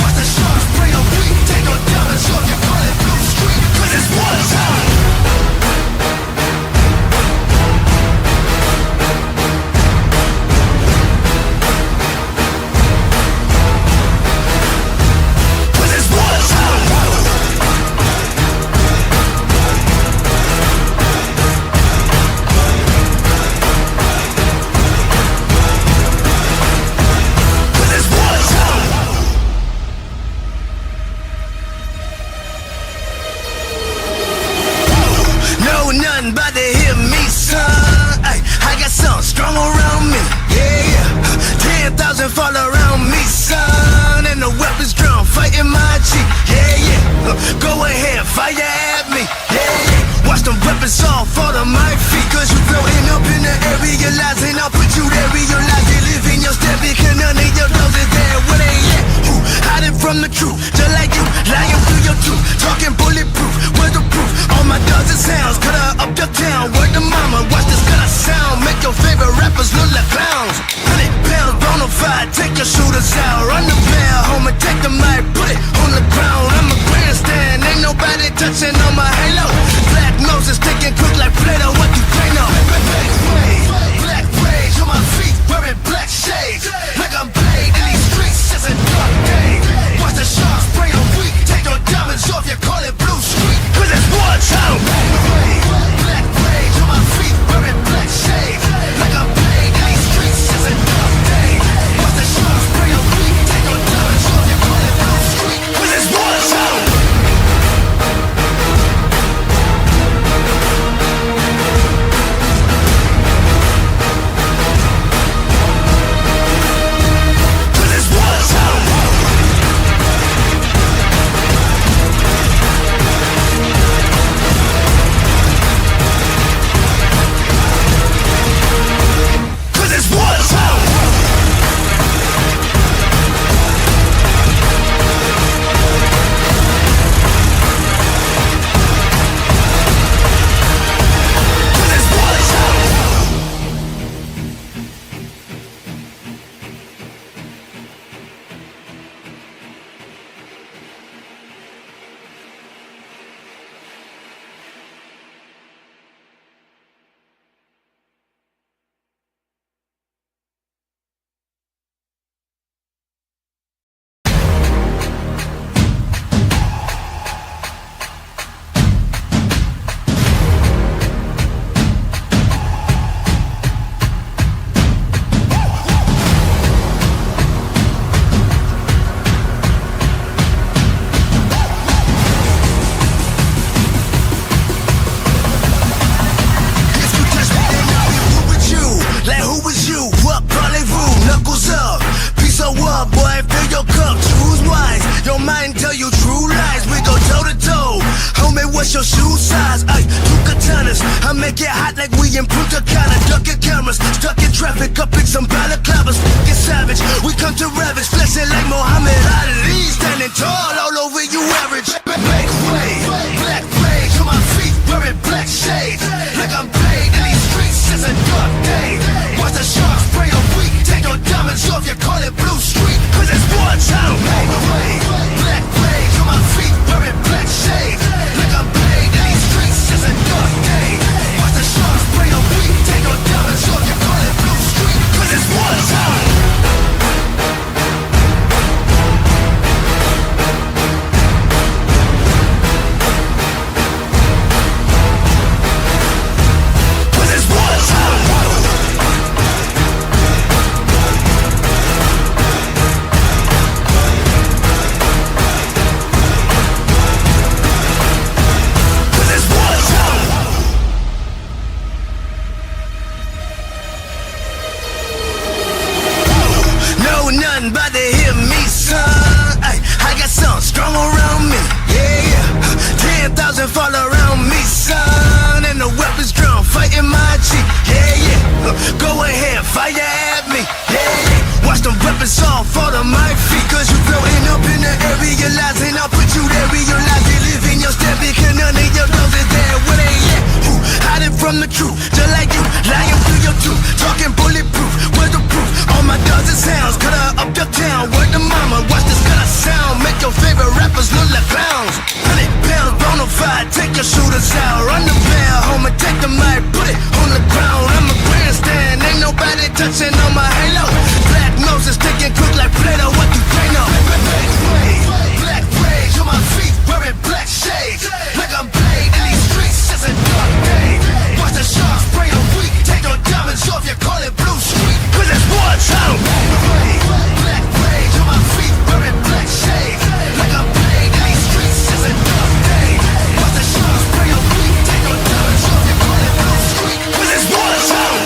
Watch the sharks spray a week, take your diamonds off, you call it Blue Street. Cause it's wartime. Nothing but to hear me, son. Ay, I got something strong around me. Yeah, 10,000 fall around me, son. And the weapons drawn, fighting my cheek. Yeah, go ahead, fire at me. Yeah, watch them weapons all fall to my feet. Cause you floating up in the air, realizing I'll put you there, realize you live in your step. Because none of your dogs is there, where they at? Hiding from the truth, just like you, lying through your tooth. Talking bulletproof, where's the proof? All my dogs and sounds, cutter up the town. Word to mama, watch this gutter sound. Make your favorite rappers look like clowns. 100 pounds, bonafide, take your shooters out. Run the bell, homie, take the mic, put it on the ground. I'm a grandstand, ain't nobody touching on my halo. Black noses, sticking quick like Play-Doh, what you think of? Black rage on my feet, wearing black shades. Like I'm paid in these streets, it's a dark day. Watch the sharks spray a week, take your diamonds off, you call it Blue Street. Cause it's wartime. Black rage on my feet, wearing black shades. Like I'm paid in these streets, it's a dark day. Watch the sharks spray a week, take your diamonds off, you call it Blue Street. Cause it's wartime. What's your shoe size? Ay, two katanas, I make it hot like we in Punta Cana. Ducking cameras, stuck in traffic, up in some balaclavas. Get savage, we come to ravage, flexing like Muhammad Ali. Standing tall all over you average. Make way, black rage on my feet, wearing black shades. Like I'm paid in these streets, it's a dark day. Watch the sharks spray a week, take your diamonds off, you call it Blue Street. Cause it's wartime. Make way, black rage on my feet, wearing black shades. Like I'm paid in these streets, it's a dark day. Watch the sharks spray a week, take your diamonds off, you call it Blue Street. Cause it's wartime. 10,000 fall around me, son. And the weapons drawn, fighting my G. Yeah, yeah. Go ahead, fire at me. Yeah, yeah. Watch them weapons all fall to my feet. Cause you floating up in the air, realizing I'll put you there, realize they live in your step. Because none of your dogs is there. Where they at? Who hiding from the truth? Just like you, lying through your tooth. Talking bulletproof, where's the proof? All my dogs and sounds, cut her up your town. Word to mama, watch this cut sound. Make your favorite rappers look like clowns. 100 pounds, bonafide, take your shooters out. Run the bell, home and take the mic, put it on the ground. I'm a grandstand, ain't nobody touching on my halo. Black noses sticking quick like Play-Doh, what you think of? Black rage on my feet, wearing black shades. Like I'm paid in these streets, it's a dark day. Watch the sharks spray the weak, take your diamonds off, you call it blue street. Cause it's war time. Black rage on my feet, wearing black shades. Like I'm paid in these streets, it's a dark day. Watch the sharks spray the weak, take your diamonds off, you call it blue street. Cause it's war time.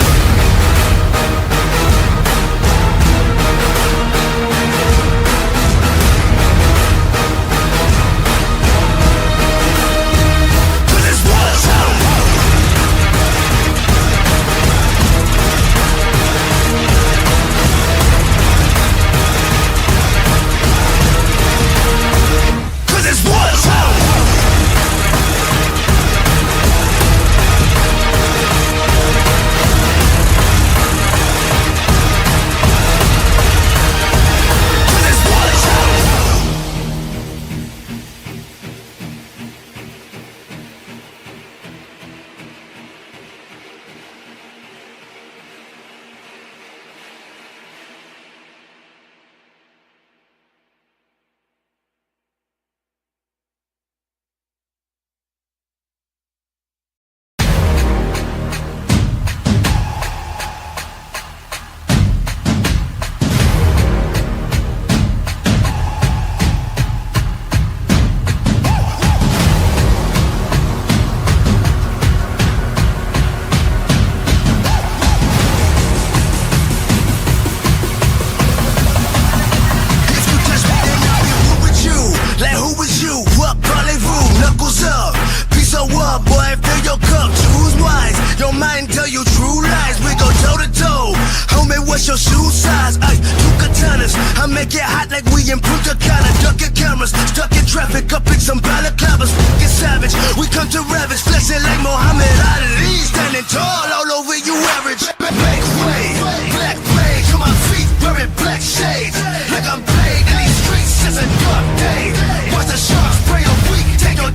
What's your shoe size? Ay, 2 katanas. I make it hot like we in Punta Cana. Ducking cameras, stuck in traffic, up in some balaclavas. Get savage, we come to ravage, flexing like Muhammad Ali, standing tall all over you average. Make way, black rage on my feet, wearing black shades. Like I'm paid in these streets, it's a dark day. Watch the sharks spray a week, take your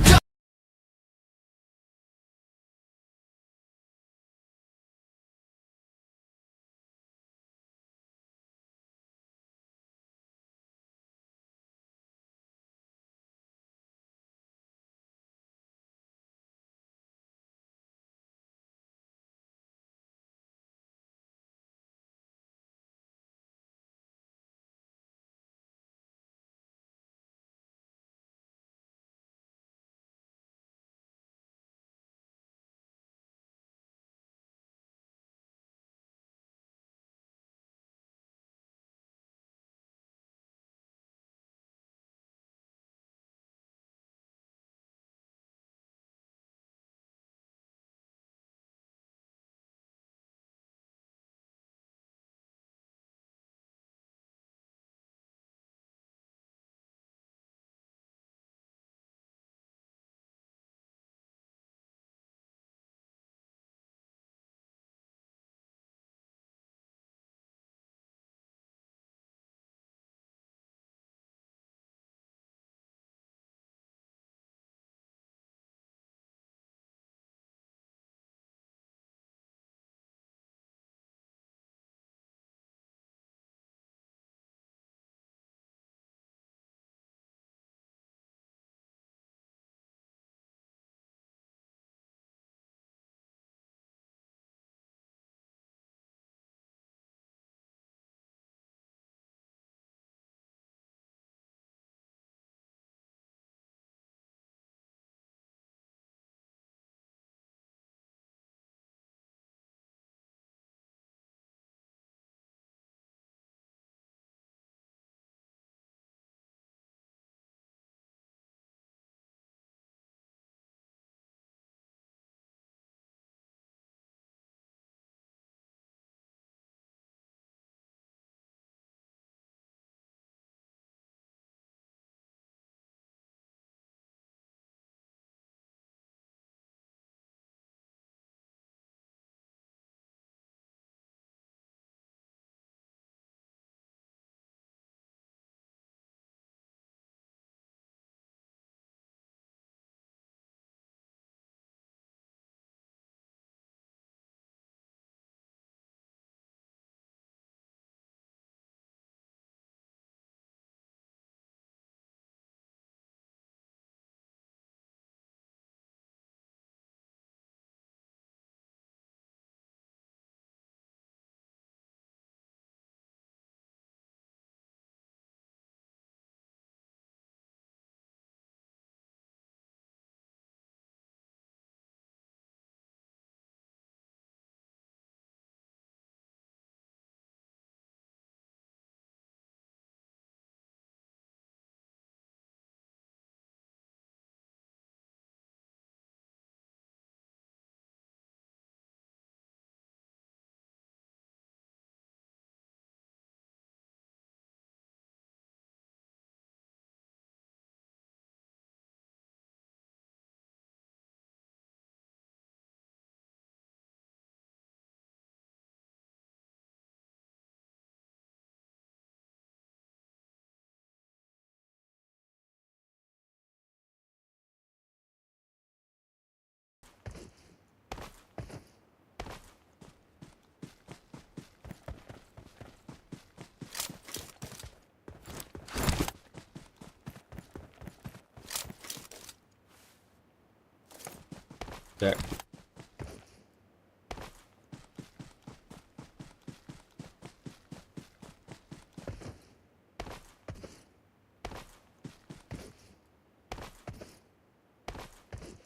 Так.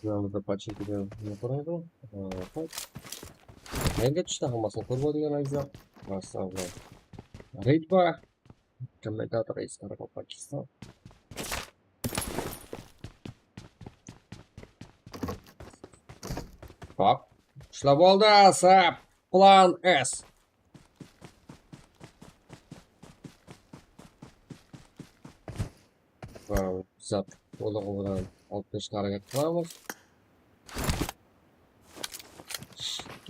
Нам запачить тебе на породу. Endi tushda hammasini ko'rib o'tganingizlar. Masalan, Ridbanin, kommentator из Qaraqalpaqstan. Hop. Ishlab oldi, Asab. Plan S. Zap to'lig'i bilan olib kelishga harakat qilamiz.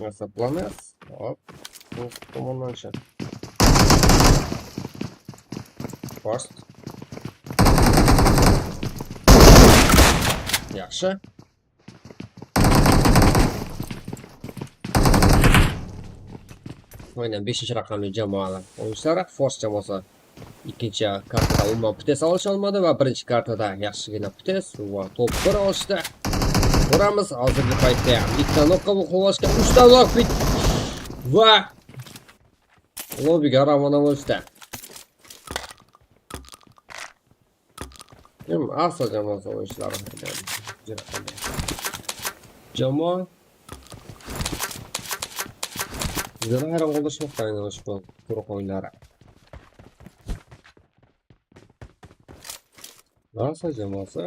Asab plan S. Hop. Bu tomondan shu. First. Yaxshi. Aynen 5. raqamli jamoalar o'yinchilari Force jamoasi ikkinchi kartada umuman putes olish olmadi va birinchi kartada yaxshigina putes va top 1 olishdi. Ko'ramiz hozirgi paytda bitta noqqa qo'llashga 3 ta blok bit va lobbiga ravona bo'lishdi. Asal jamoasi o'yinchilari jamoa bizlarni hayron qoldirishmoqda aynan ushbu guruh o'yinlari. Asal jamoasi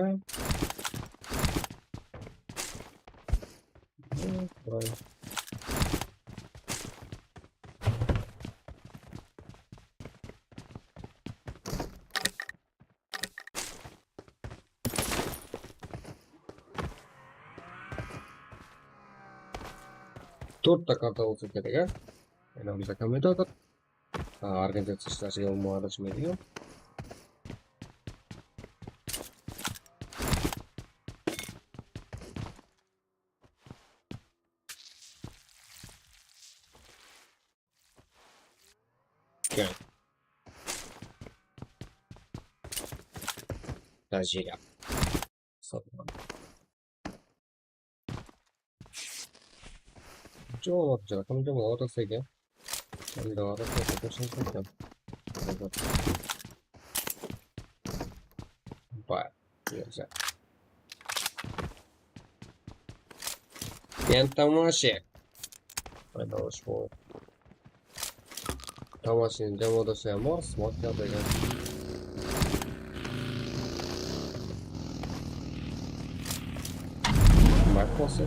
to'rtta karta bo'lsa kerak. Aynan bizda kommentator organizatsiya ishlashiga umuman aralashmaydigan. Okay. AJEL. Çok güzel. Kamera orası ki. Kamera orası arkadaşlar çok. Bak. Güzel. Ben tamaşa. Hadi hoş bu. Tamaşın camada sayamaz. Smart yapacak. Bak nasıl?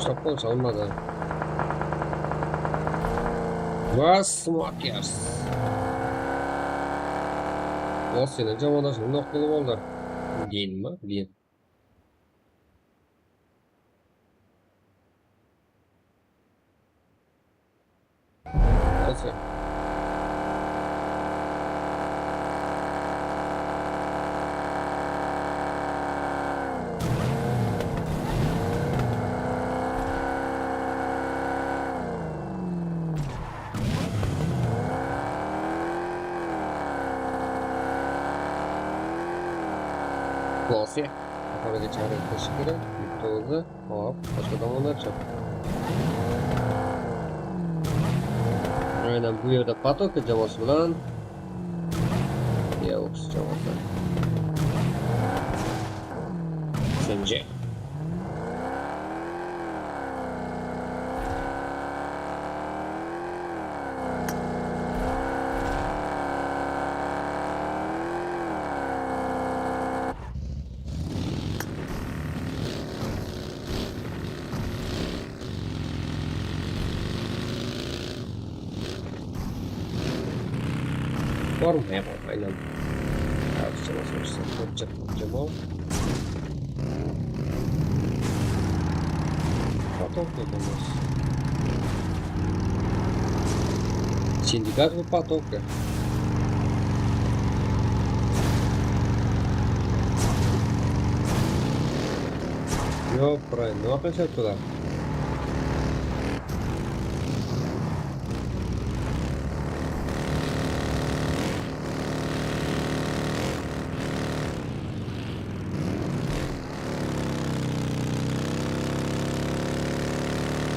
Şapkal olmadı. Vas makyaj. O senin camodasın noktalı oldu. Değil mi? Değil. Nasıl? Klasya. Yukarıda çare taşıkları. Yükte oldu. Hop. Başka zamanlar çok. Aynen bu yerde patok jamoasi bilan EROS jamoasi. Sence? Var mı ya? Aynen. EROS jamoasi olacak jamoa. Patok jamoasi. Sindikat bu patok ya. Yok, правильно. Ну опять туда.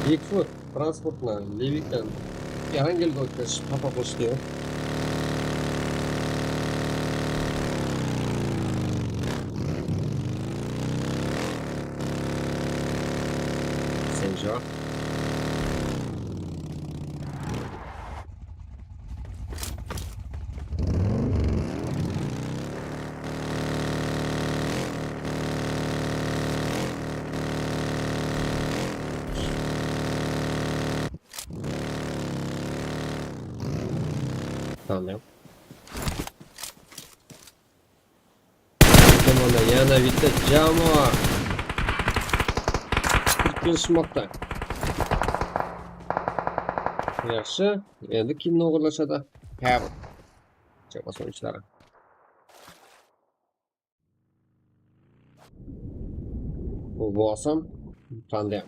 Bigfoot transportni Levikdan Yarangelga o'tkazish xafa qilishdi. Senjo. Tamam. Mana yana bitta jamoa kelishmoqda. Yaxshi, endi kimni o'g'irlashadi? Ha, jamoa so'ngchilari. Bu bosim qanday?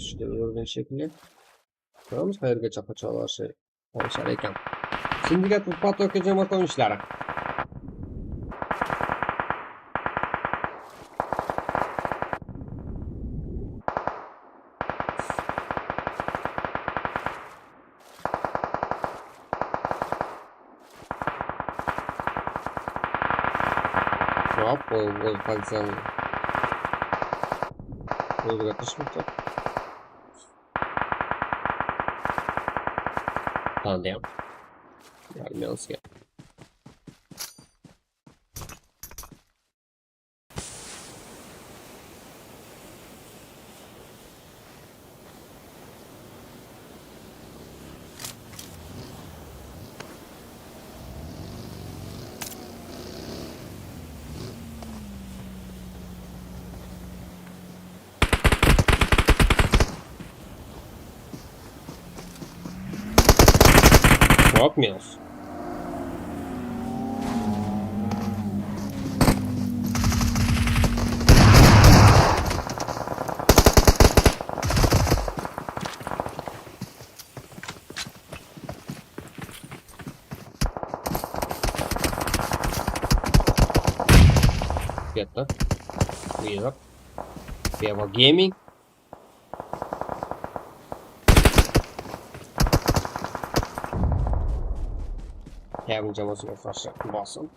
Shunday o'rgan shekilli. Ko'ramiz qayergacha qolishar ekan. Sindikat Patoka jamoa so'ngchilari. Hop, bu pozisyon. O'zgartirishmoqda. Qanday? Armyanskiy. Hop, minus. Это вижу. Первый гейминг. Hem jamoasiga qarshi bosim.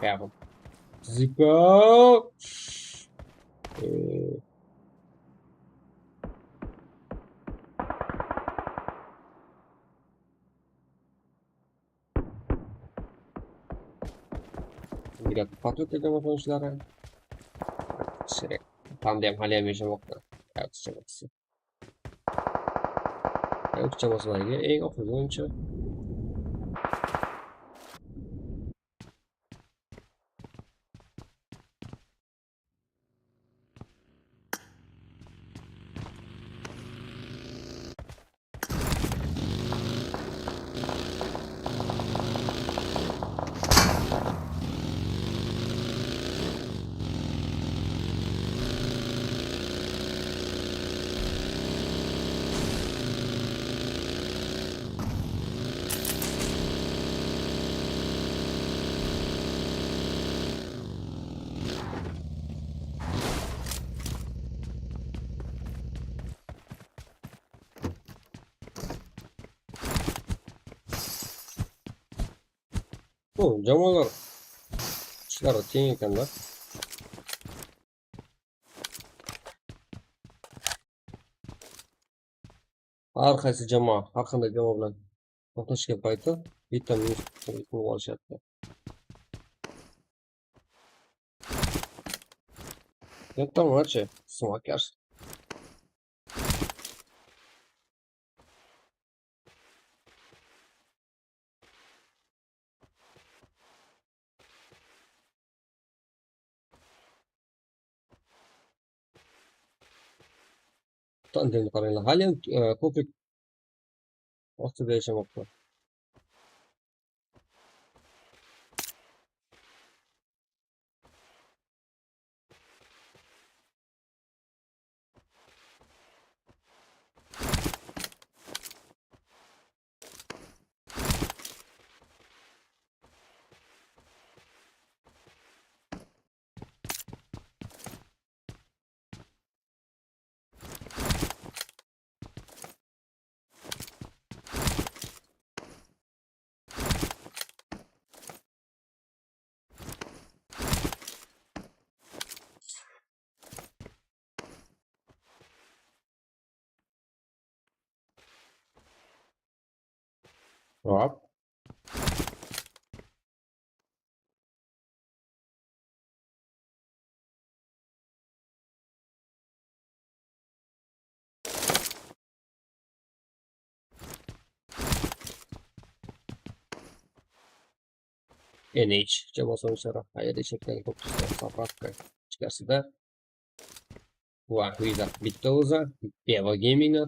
Hem. Ziko. Biraz patlık edemez oyunculara. Şerek. Tandem halem yaşamakta. Evet, çabası. Evet, çabası var ya. En akıllı oyuncu. Bu jamoalar ishlari teng ekanda. Har qaysi jamoa har qanday jamoa bilan to'qnashgan payti bitta minus olishyapti. Tamomchi, smokash. Tandemni qaranglar. Hali ham ko'prik ostida yashamoqda. Hop. NH jamoa so'ngchilari qayerda cheklangan ko'pchilik Sapravka ichkarisida va Wizard bitta o'zi Peva Gamingni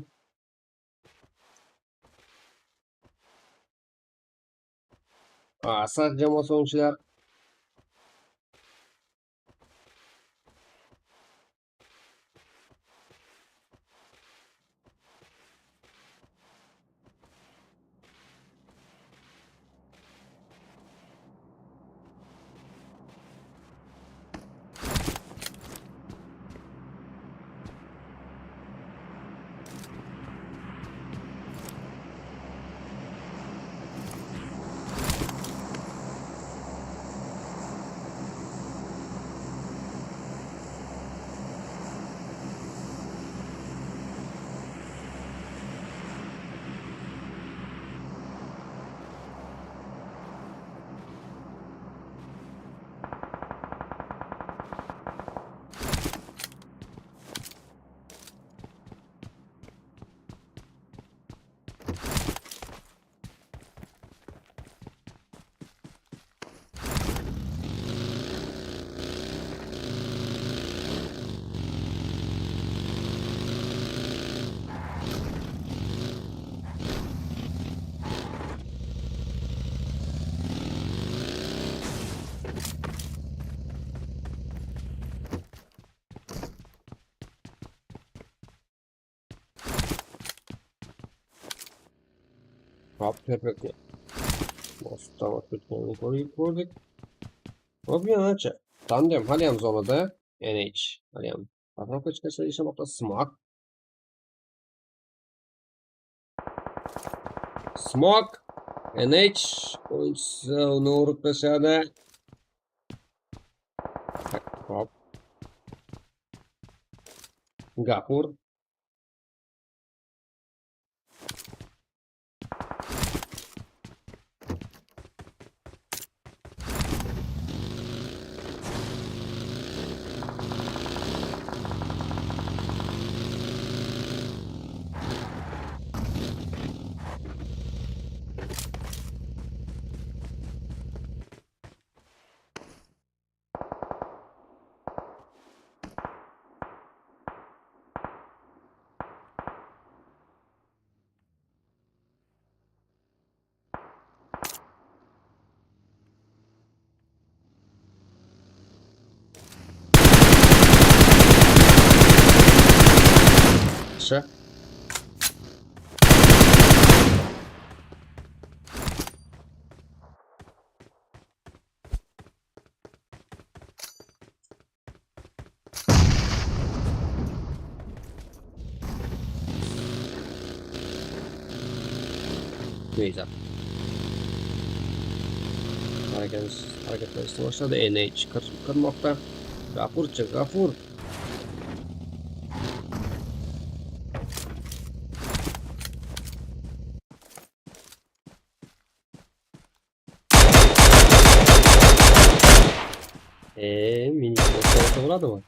Asad jamoa so'ngchilari Hop perfect. Salamat Oralbaev. Obviamente, tandem haliyam zonada NH haliyam Sapravka ichkarisida ishlamoqda. Smoke NH o'yinchisi uni urib tashladi. Hop. Gapur. Şa. Neyse. Hareketler başladı. NH kırmakta. Gafur çık, Gafur. Minik bir vuradu mu?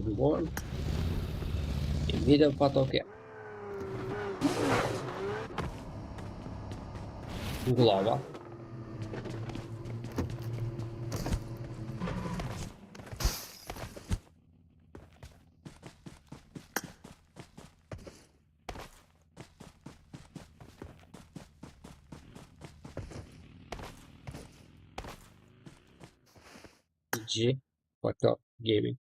Ribuan. Ini ada patok ya. Glava. Patok Gaming.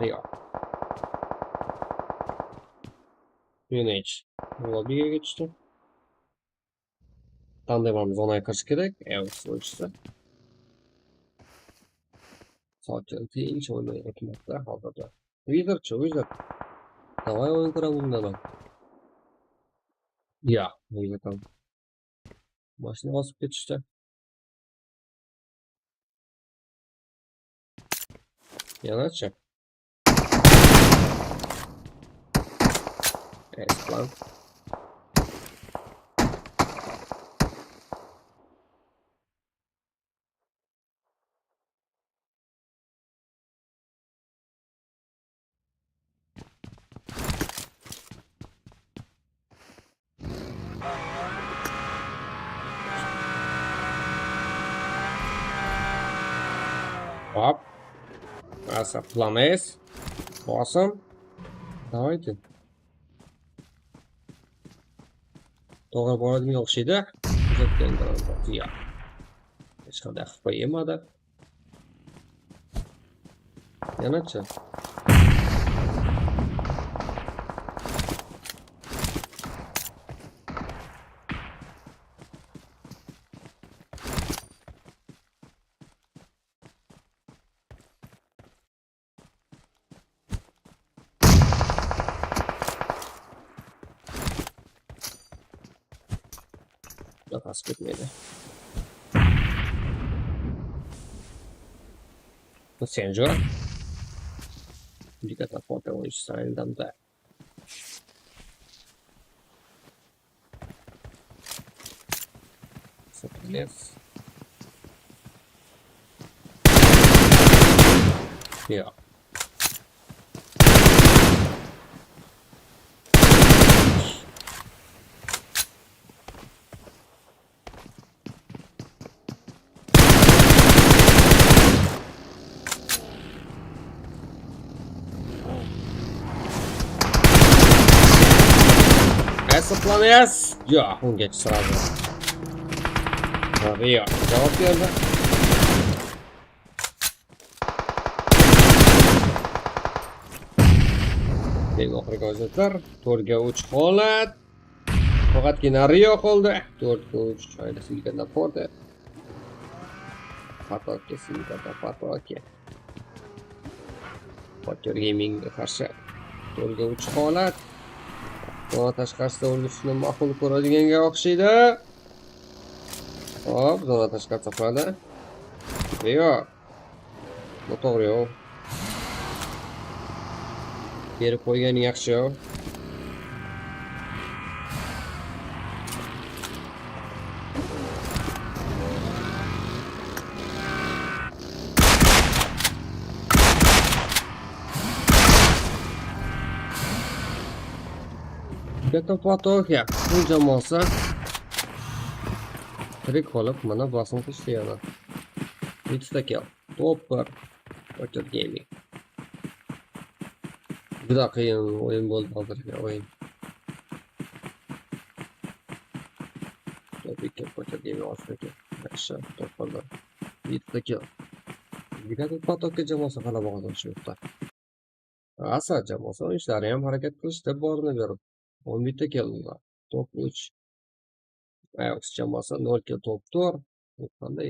Rio. UNH. Lobby'ye geçti. Tandemimiz ona karşı gerek. Evet, sonuçta. Sadece ilk oyunu yapmakta hazırda. Wizard. Давай oyun kuralım da lan. Ya, nega tam mashina bosib ketishdi. Yanachi. Plan. Hop. Asa plan S. Awesome. Давайте. To'g'ri boradigan o'xshaydi. Uzatgan ya. Hech qanday xafa yemadi. Yanachi. Nafas ketmaydi. Senjo. Indikator foto o'yinchisi aylandimda. Yes. Yeah. Plan S. Ya, geç sırada. Abi ya, cevap geldi. Eng oxirgi hozirlar 4ga 3 holat. Faqatgina Rio qoldi. 4ga 3 joyda silganda porda. Patoke silganda patoke. Poker Gamingga qarshi 4ga 3 holat. Buna tashqarisida o'ynashni ma'qul ko'radiganga o'xshaydi. Hop, zona tashqari saqladi. Yo'q. Noto'g'ri. Berib qo'ygani yaxshi. Katta patoka. Bu jamoasi tirik qolib, mana bosim qilishdi yana. Bitta kel. Top 1. Poker Gaming. Juda qiyin o'yin bo'ldi hozirgi o'yin. Top 2 Poker Gaming Orazbek. Yaxshi, top 1. Bitta kel. Bitta patoka jamoasi g'alaba qozonishmoqda. Asa jamoasi o'yinchlari ham harakat qilishda borini berib 11 ta keldi. Top 3. Ayox jamoasi 0 ga top 4. Qanday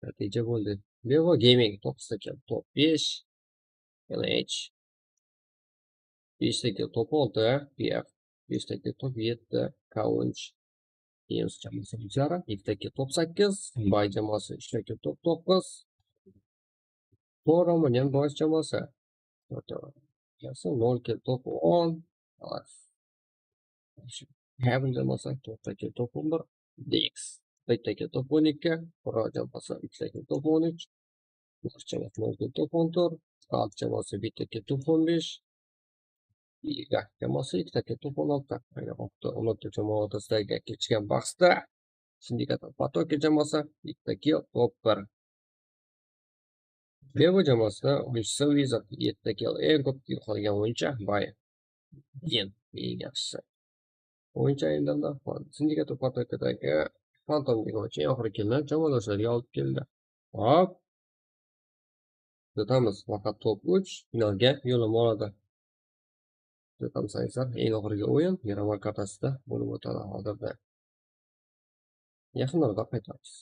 natija bo'ldi? Bevo Gaming top 8 ta keldi. Top 5. LH 5 ta keldi. Top 6. PF 5 ta keldi. Top 7. Kaunch. Ems jamoasi buzara 2 ta keldi. Top 8. Bay jamoasi 3 ta keldi. Top 9. To'ramanyan bosh jamoasi. Yaxshi 0 keldi. Top 10. Heaven jamoasi to'rttagi top 11, DX bittagi top 12, Pro jamoasi ikkitagi top 13, Murs jamoasi top 14, Qalt jamoasi bittagi top 15, Liga jamoasi ikkitagi top 16. Ayni vaqtda 16 jamoa o'rtasidagi kechgan bahsda Sindikator Patoka jamoasi bittagi top 1. Bevo jamoasida o'yinchisi Wizard 7 kel eng ko'p yo'qolgan o'yinchi Bay. Eng yaxshisi. O'yinchi aylandan Sindikator Patokadagi Phantom degan oxirgi kelgan jamoadoshlariga olib keldi. Hop. O'tamiz faqat top 3 finalga yo'llanma oladi. O'tamiz eng oxirgi o'yin Yaromal kartasida bo'lib o'tadi hozirda. Yaqin orada qaytamiz.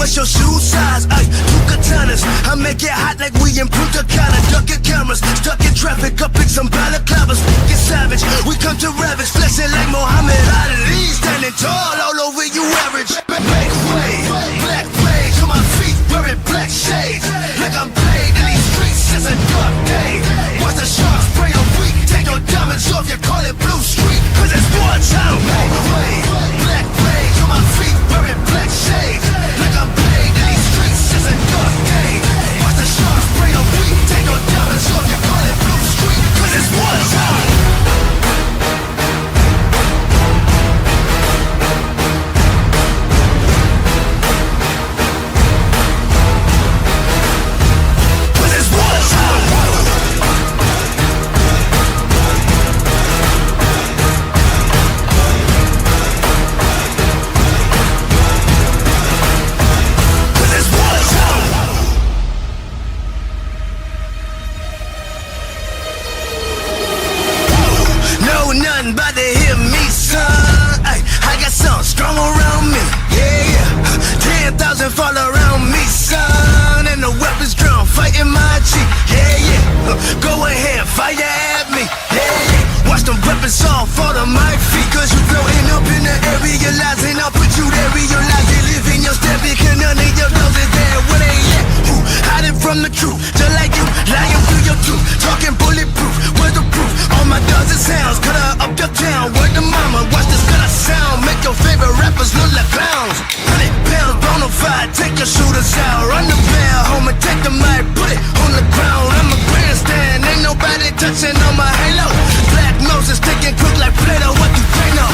what's your shoe size? Ay, two katanas, I make it hot like we in Punta Cana. Ducking cameras, stuck in traffic, up in some balaclavas. Get savage, we come to ravage, flexing like Muhammad Ali. Standing tall all over you average. Make way, black rage on my feet, wearing black shades. Like I'm paid in these streets, it's a dark day. Watch the sharks spray a week, take your diamonds off, you call it Blue Street. Cause it's war time. Make way, black rage on my feet, wearing black shades. Like I'm paid in these streets, it's a dark day. Watch the sharks spray a week, take your diamonds off, you call it Blue Street. Cause it's war time. Nothing but to hear me, son. Ay, I got something strong around me. Yeah, 10,000 fall around me, son. And the weapons drawn, fighting my cheek. Yeah, go ahead, fire at me. Yeah, watch them weapons all fall to my feet. Cause you floating up in the air, realizing I'll put you there, realize you live in your step. Because none of your dogs is there, where they at? Who hiding from the truth, just like you, lying through your tooth. Talking bulletproof, where's the proof? All my dogs and sounds, cut her up your town. Word to mama, watch this cut sound. Make your favorite rappers look like clowns. 100 pounds, bonafide, take your shooters out. Run the bell, home and take the mic, put it on the ground. I'm a grandstand, ain't nobody touching on my halo. Black noses sticking quick like Play-Doh, what you think of?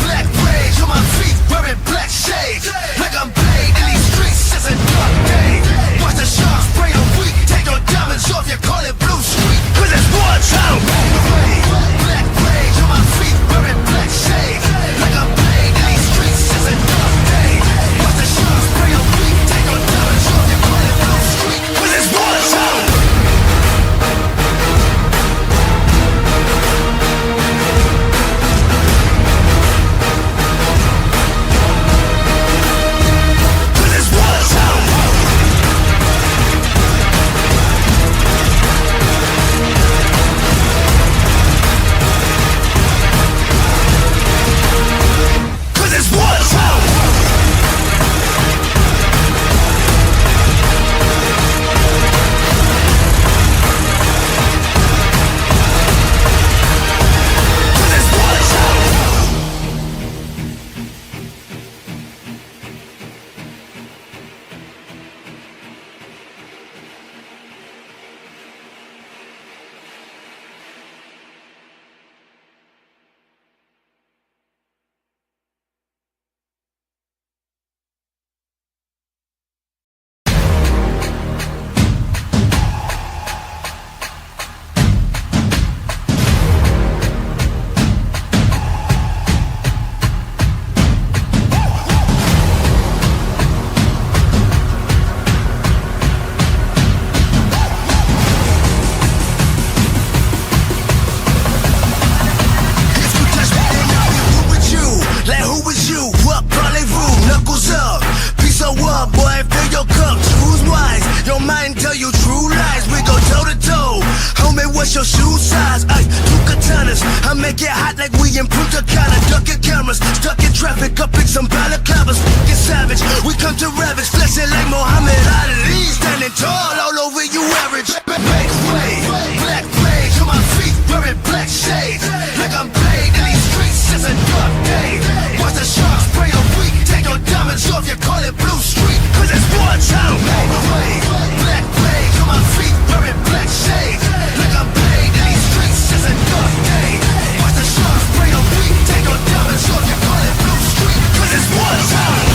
Black rage on my feet, wearing black shades. Like I'm paid in these streets, it's a dark day. Watch the sharks spray a week, take your diamonds off, you call it Blue Street. Cause it's war time. Black rage on my feet, wearing black shades. Like I'm paid in these streets, it's a dark day. Watch the sharks spray a week, take your diamonds off, you call it Blue Street. Cause it's war time. What's your shoe size? Ay, two katanas, I make it hot like we in Punta Cana. Ducking cameras, stuck in traffic, up in some balaclavas. Get savage, we come to ravage, flexing like Muhammad Ali. Standing tall all over you average. Make way, black rage on my feet, wearing black shades. Like I'm paid in these streets, it's a dark day. Watch the sharks spray a week, take your diamonds off, you call it Blue Street. Cause it's war time. Make way, black rage on my feet, wearing black shades. Like I'm paid in these streets, it's a dark day. Watch the sharks spray a week, take your diamonds off, you call it Blue Street. Cause it's war time.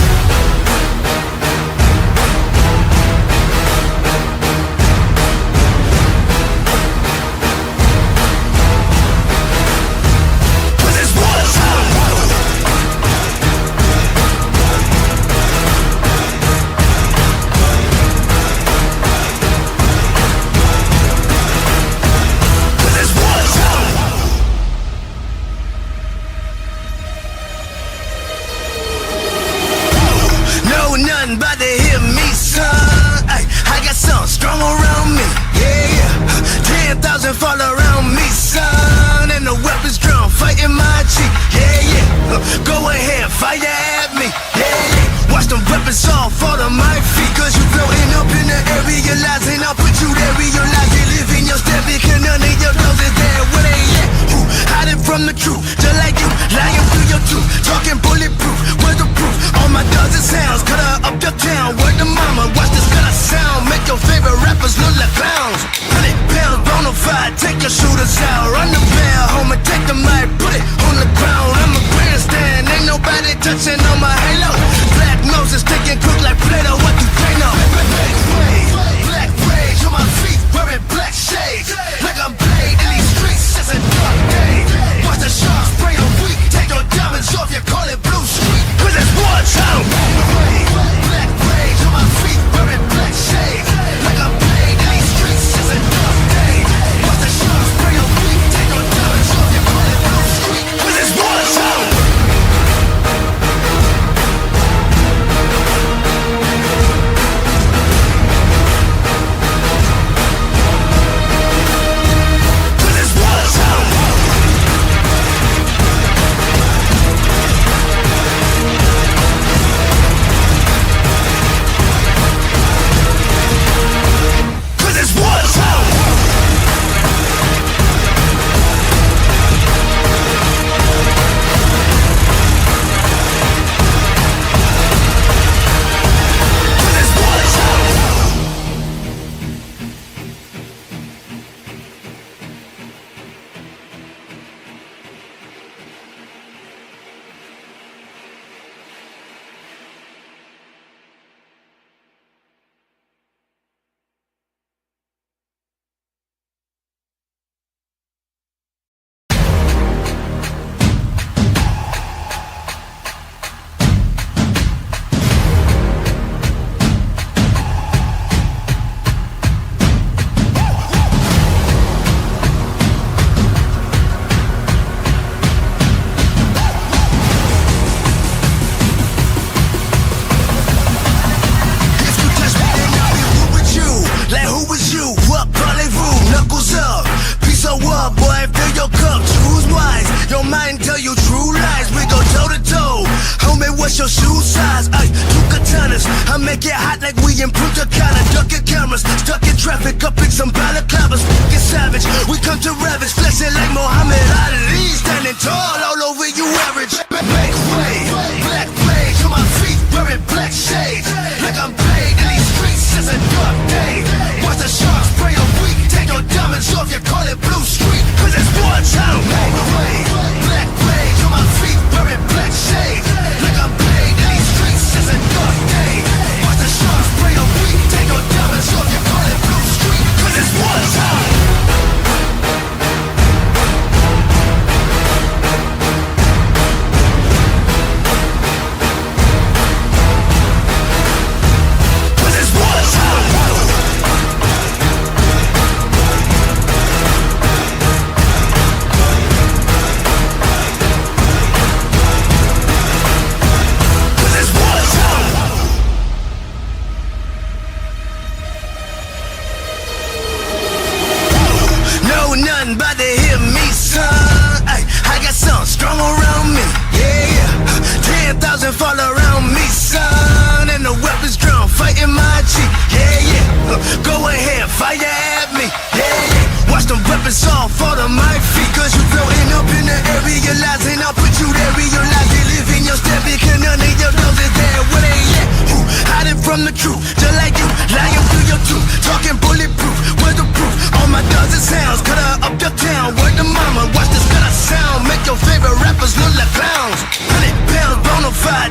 truth, talking bulletproof. Where's the proof? All my dozen sounds, cut her up your town. Word to mama, watch this cut sound. Make your favorite rappers look like clowns. 100 pounds, bonafide, take your shooters out. Run the bell, home and take the mic, put it on the ground. I'm a grandstand, ain't nobody touching on my halo. Black noses sticking quick like Play-Doh. What do they know? Black rage on my feet, wearing black shades. Like I'm Blade in these streets, it's a dark day. Watch the sharks spray a week. Take your diamonds off, you call it blue street. Cause it's war town. Black rage on my feet, wearing black shades. Like I'm Blade in these streets, it's a dark day. Watch the sharks spray a week. Take your diamonds off, you call it blue street. Cause it's war town.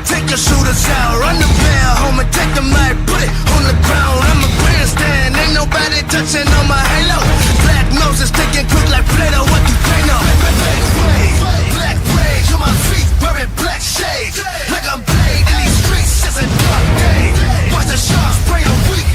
Take your shooters out, run the bell, home and take the mic, put it on the ground.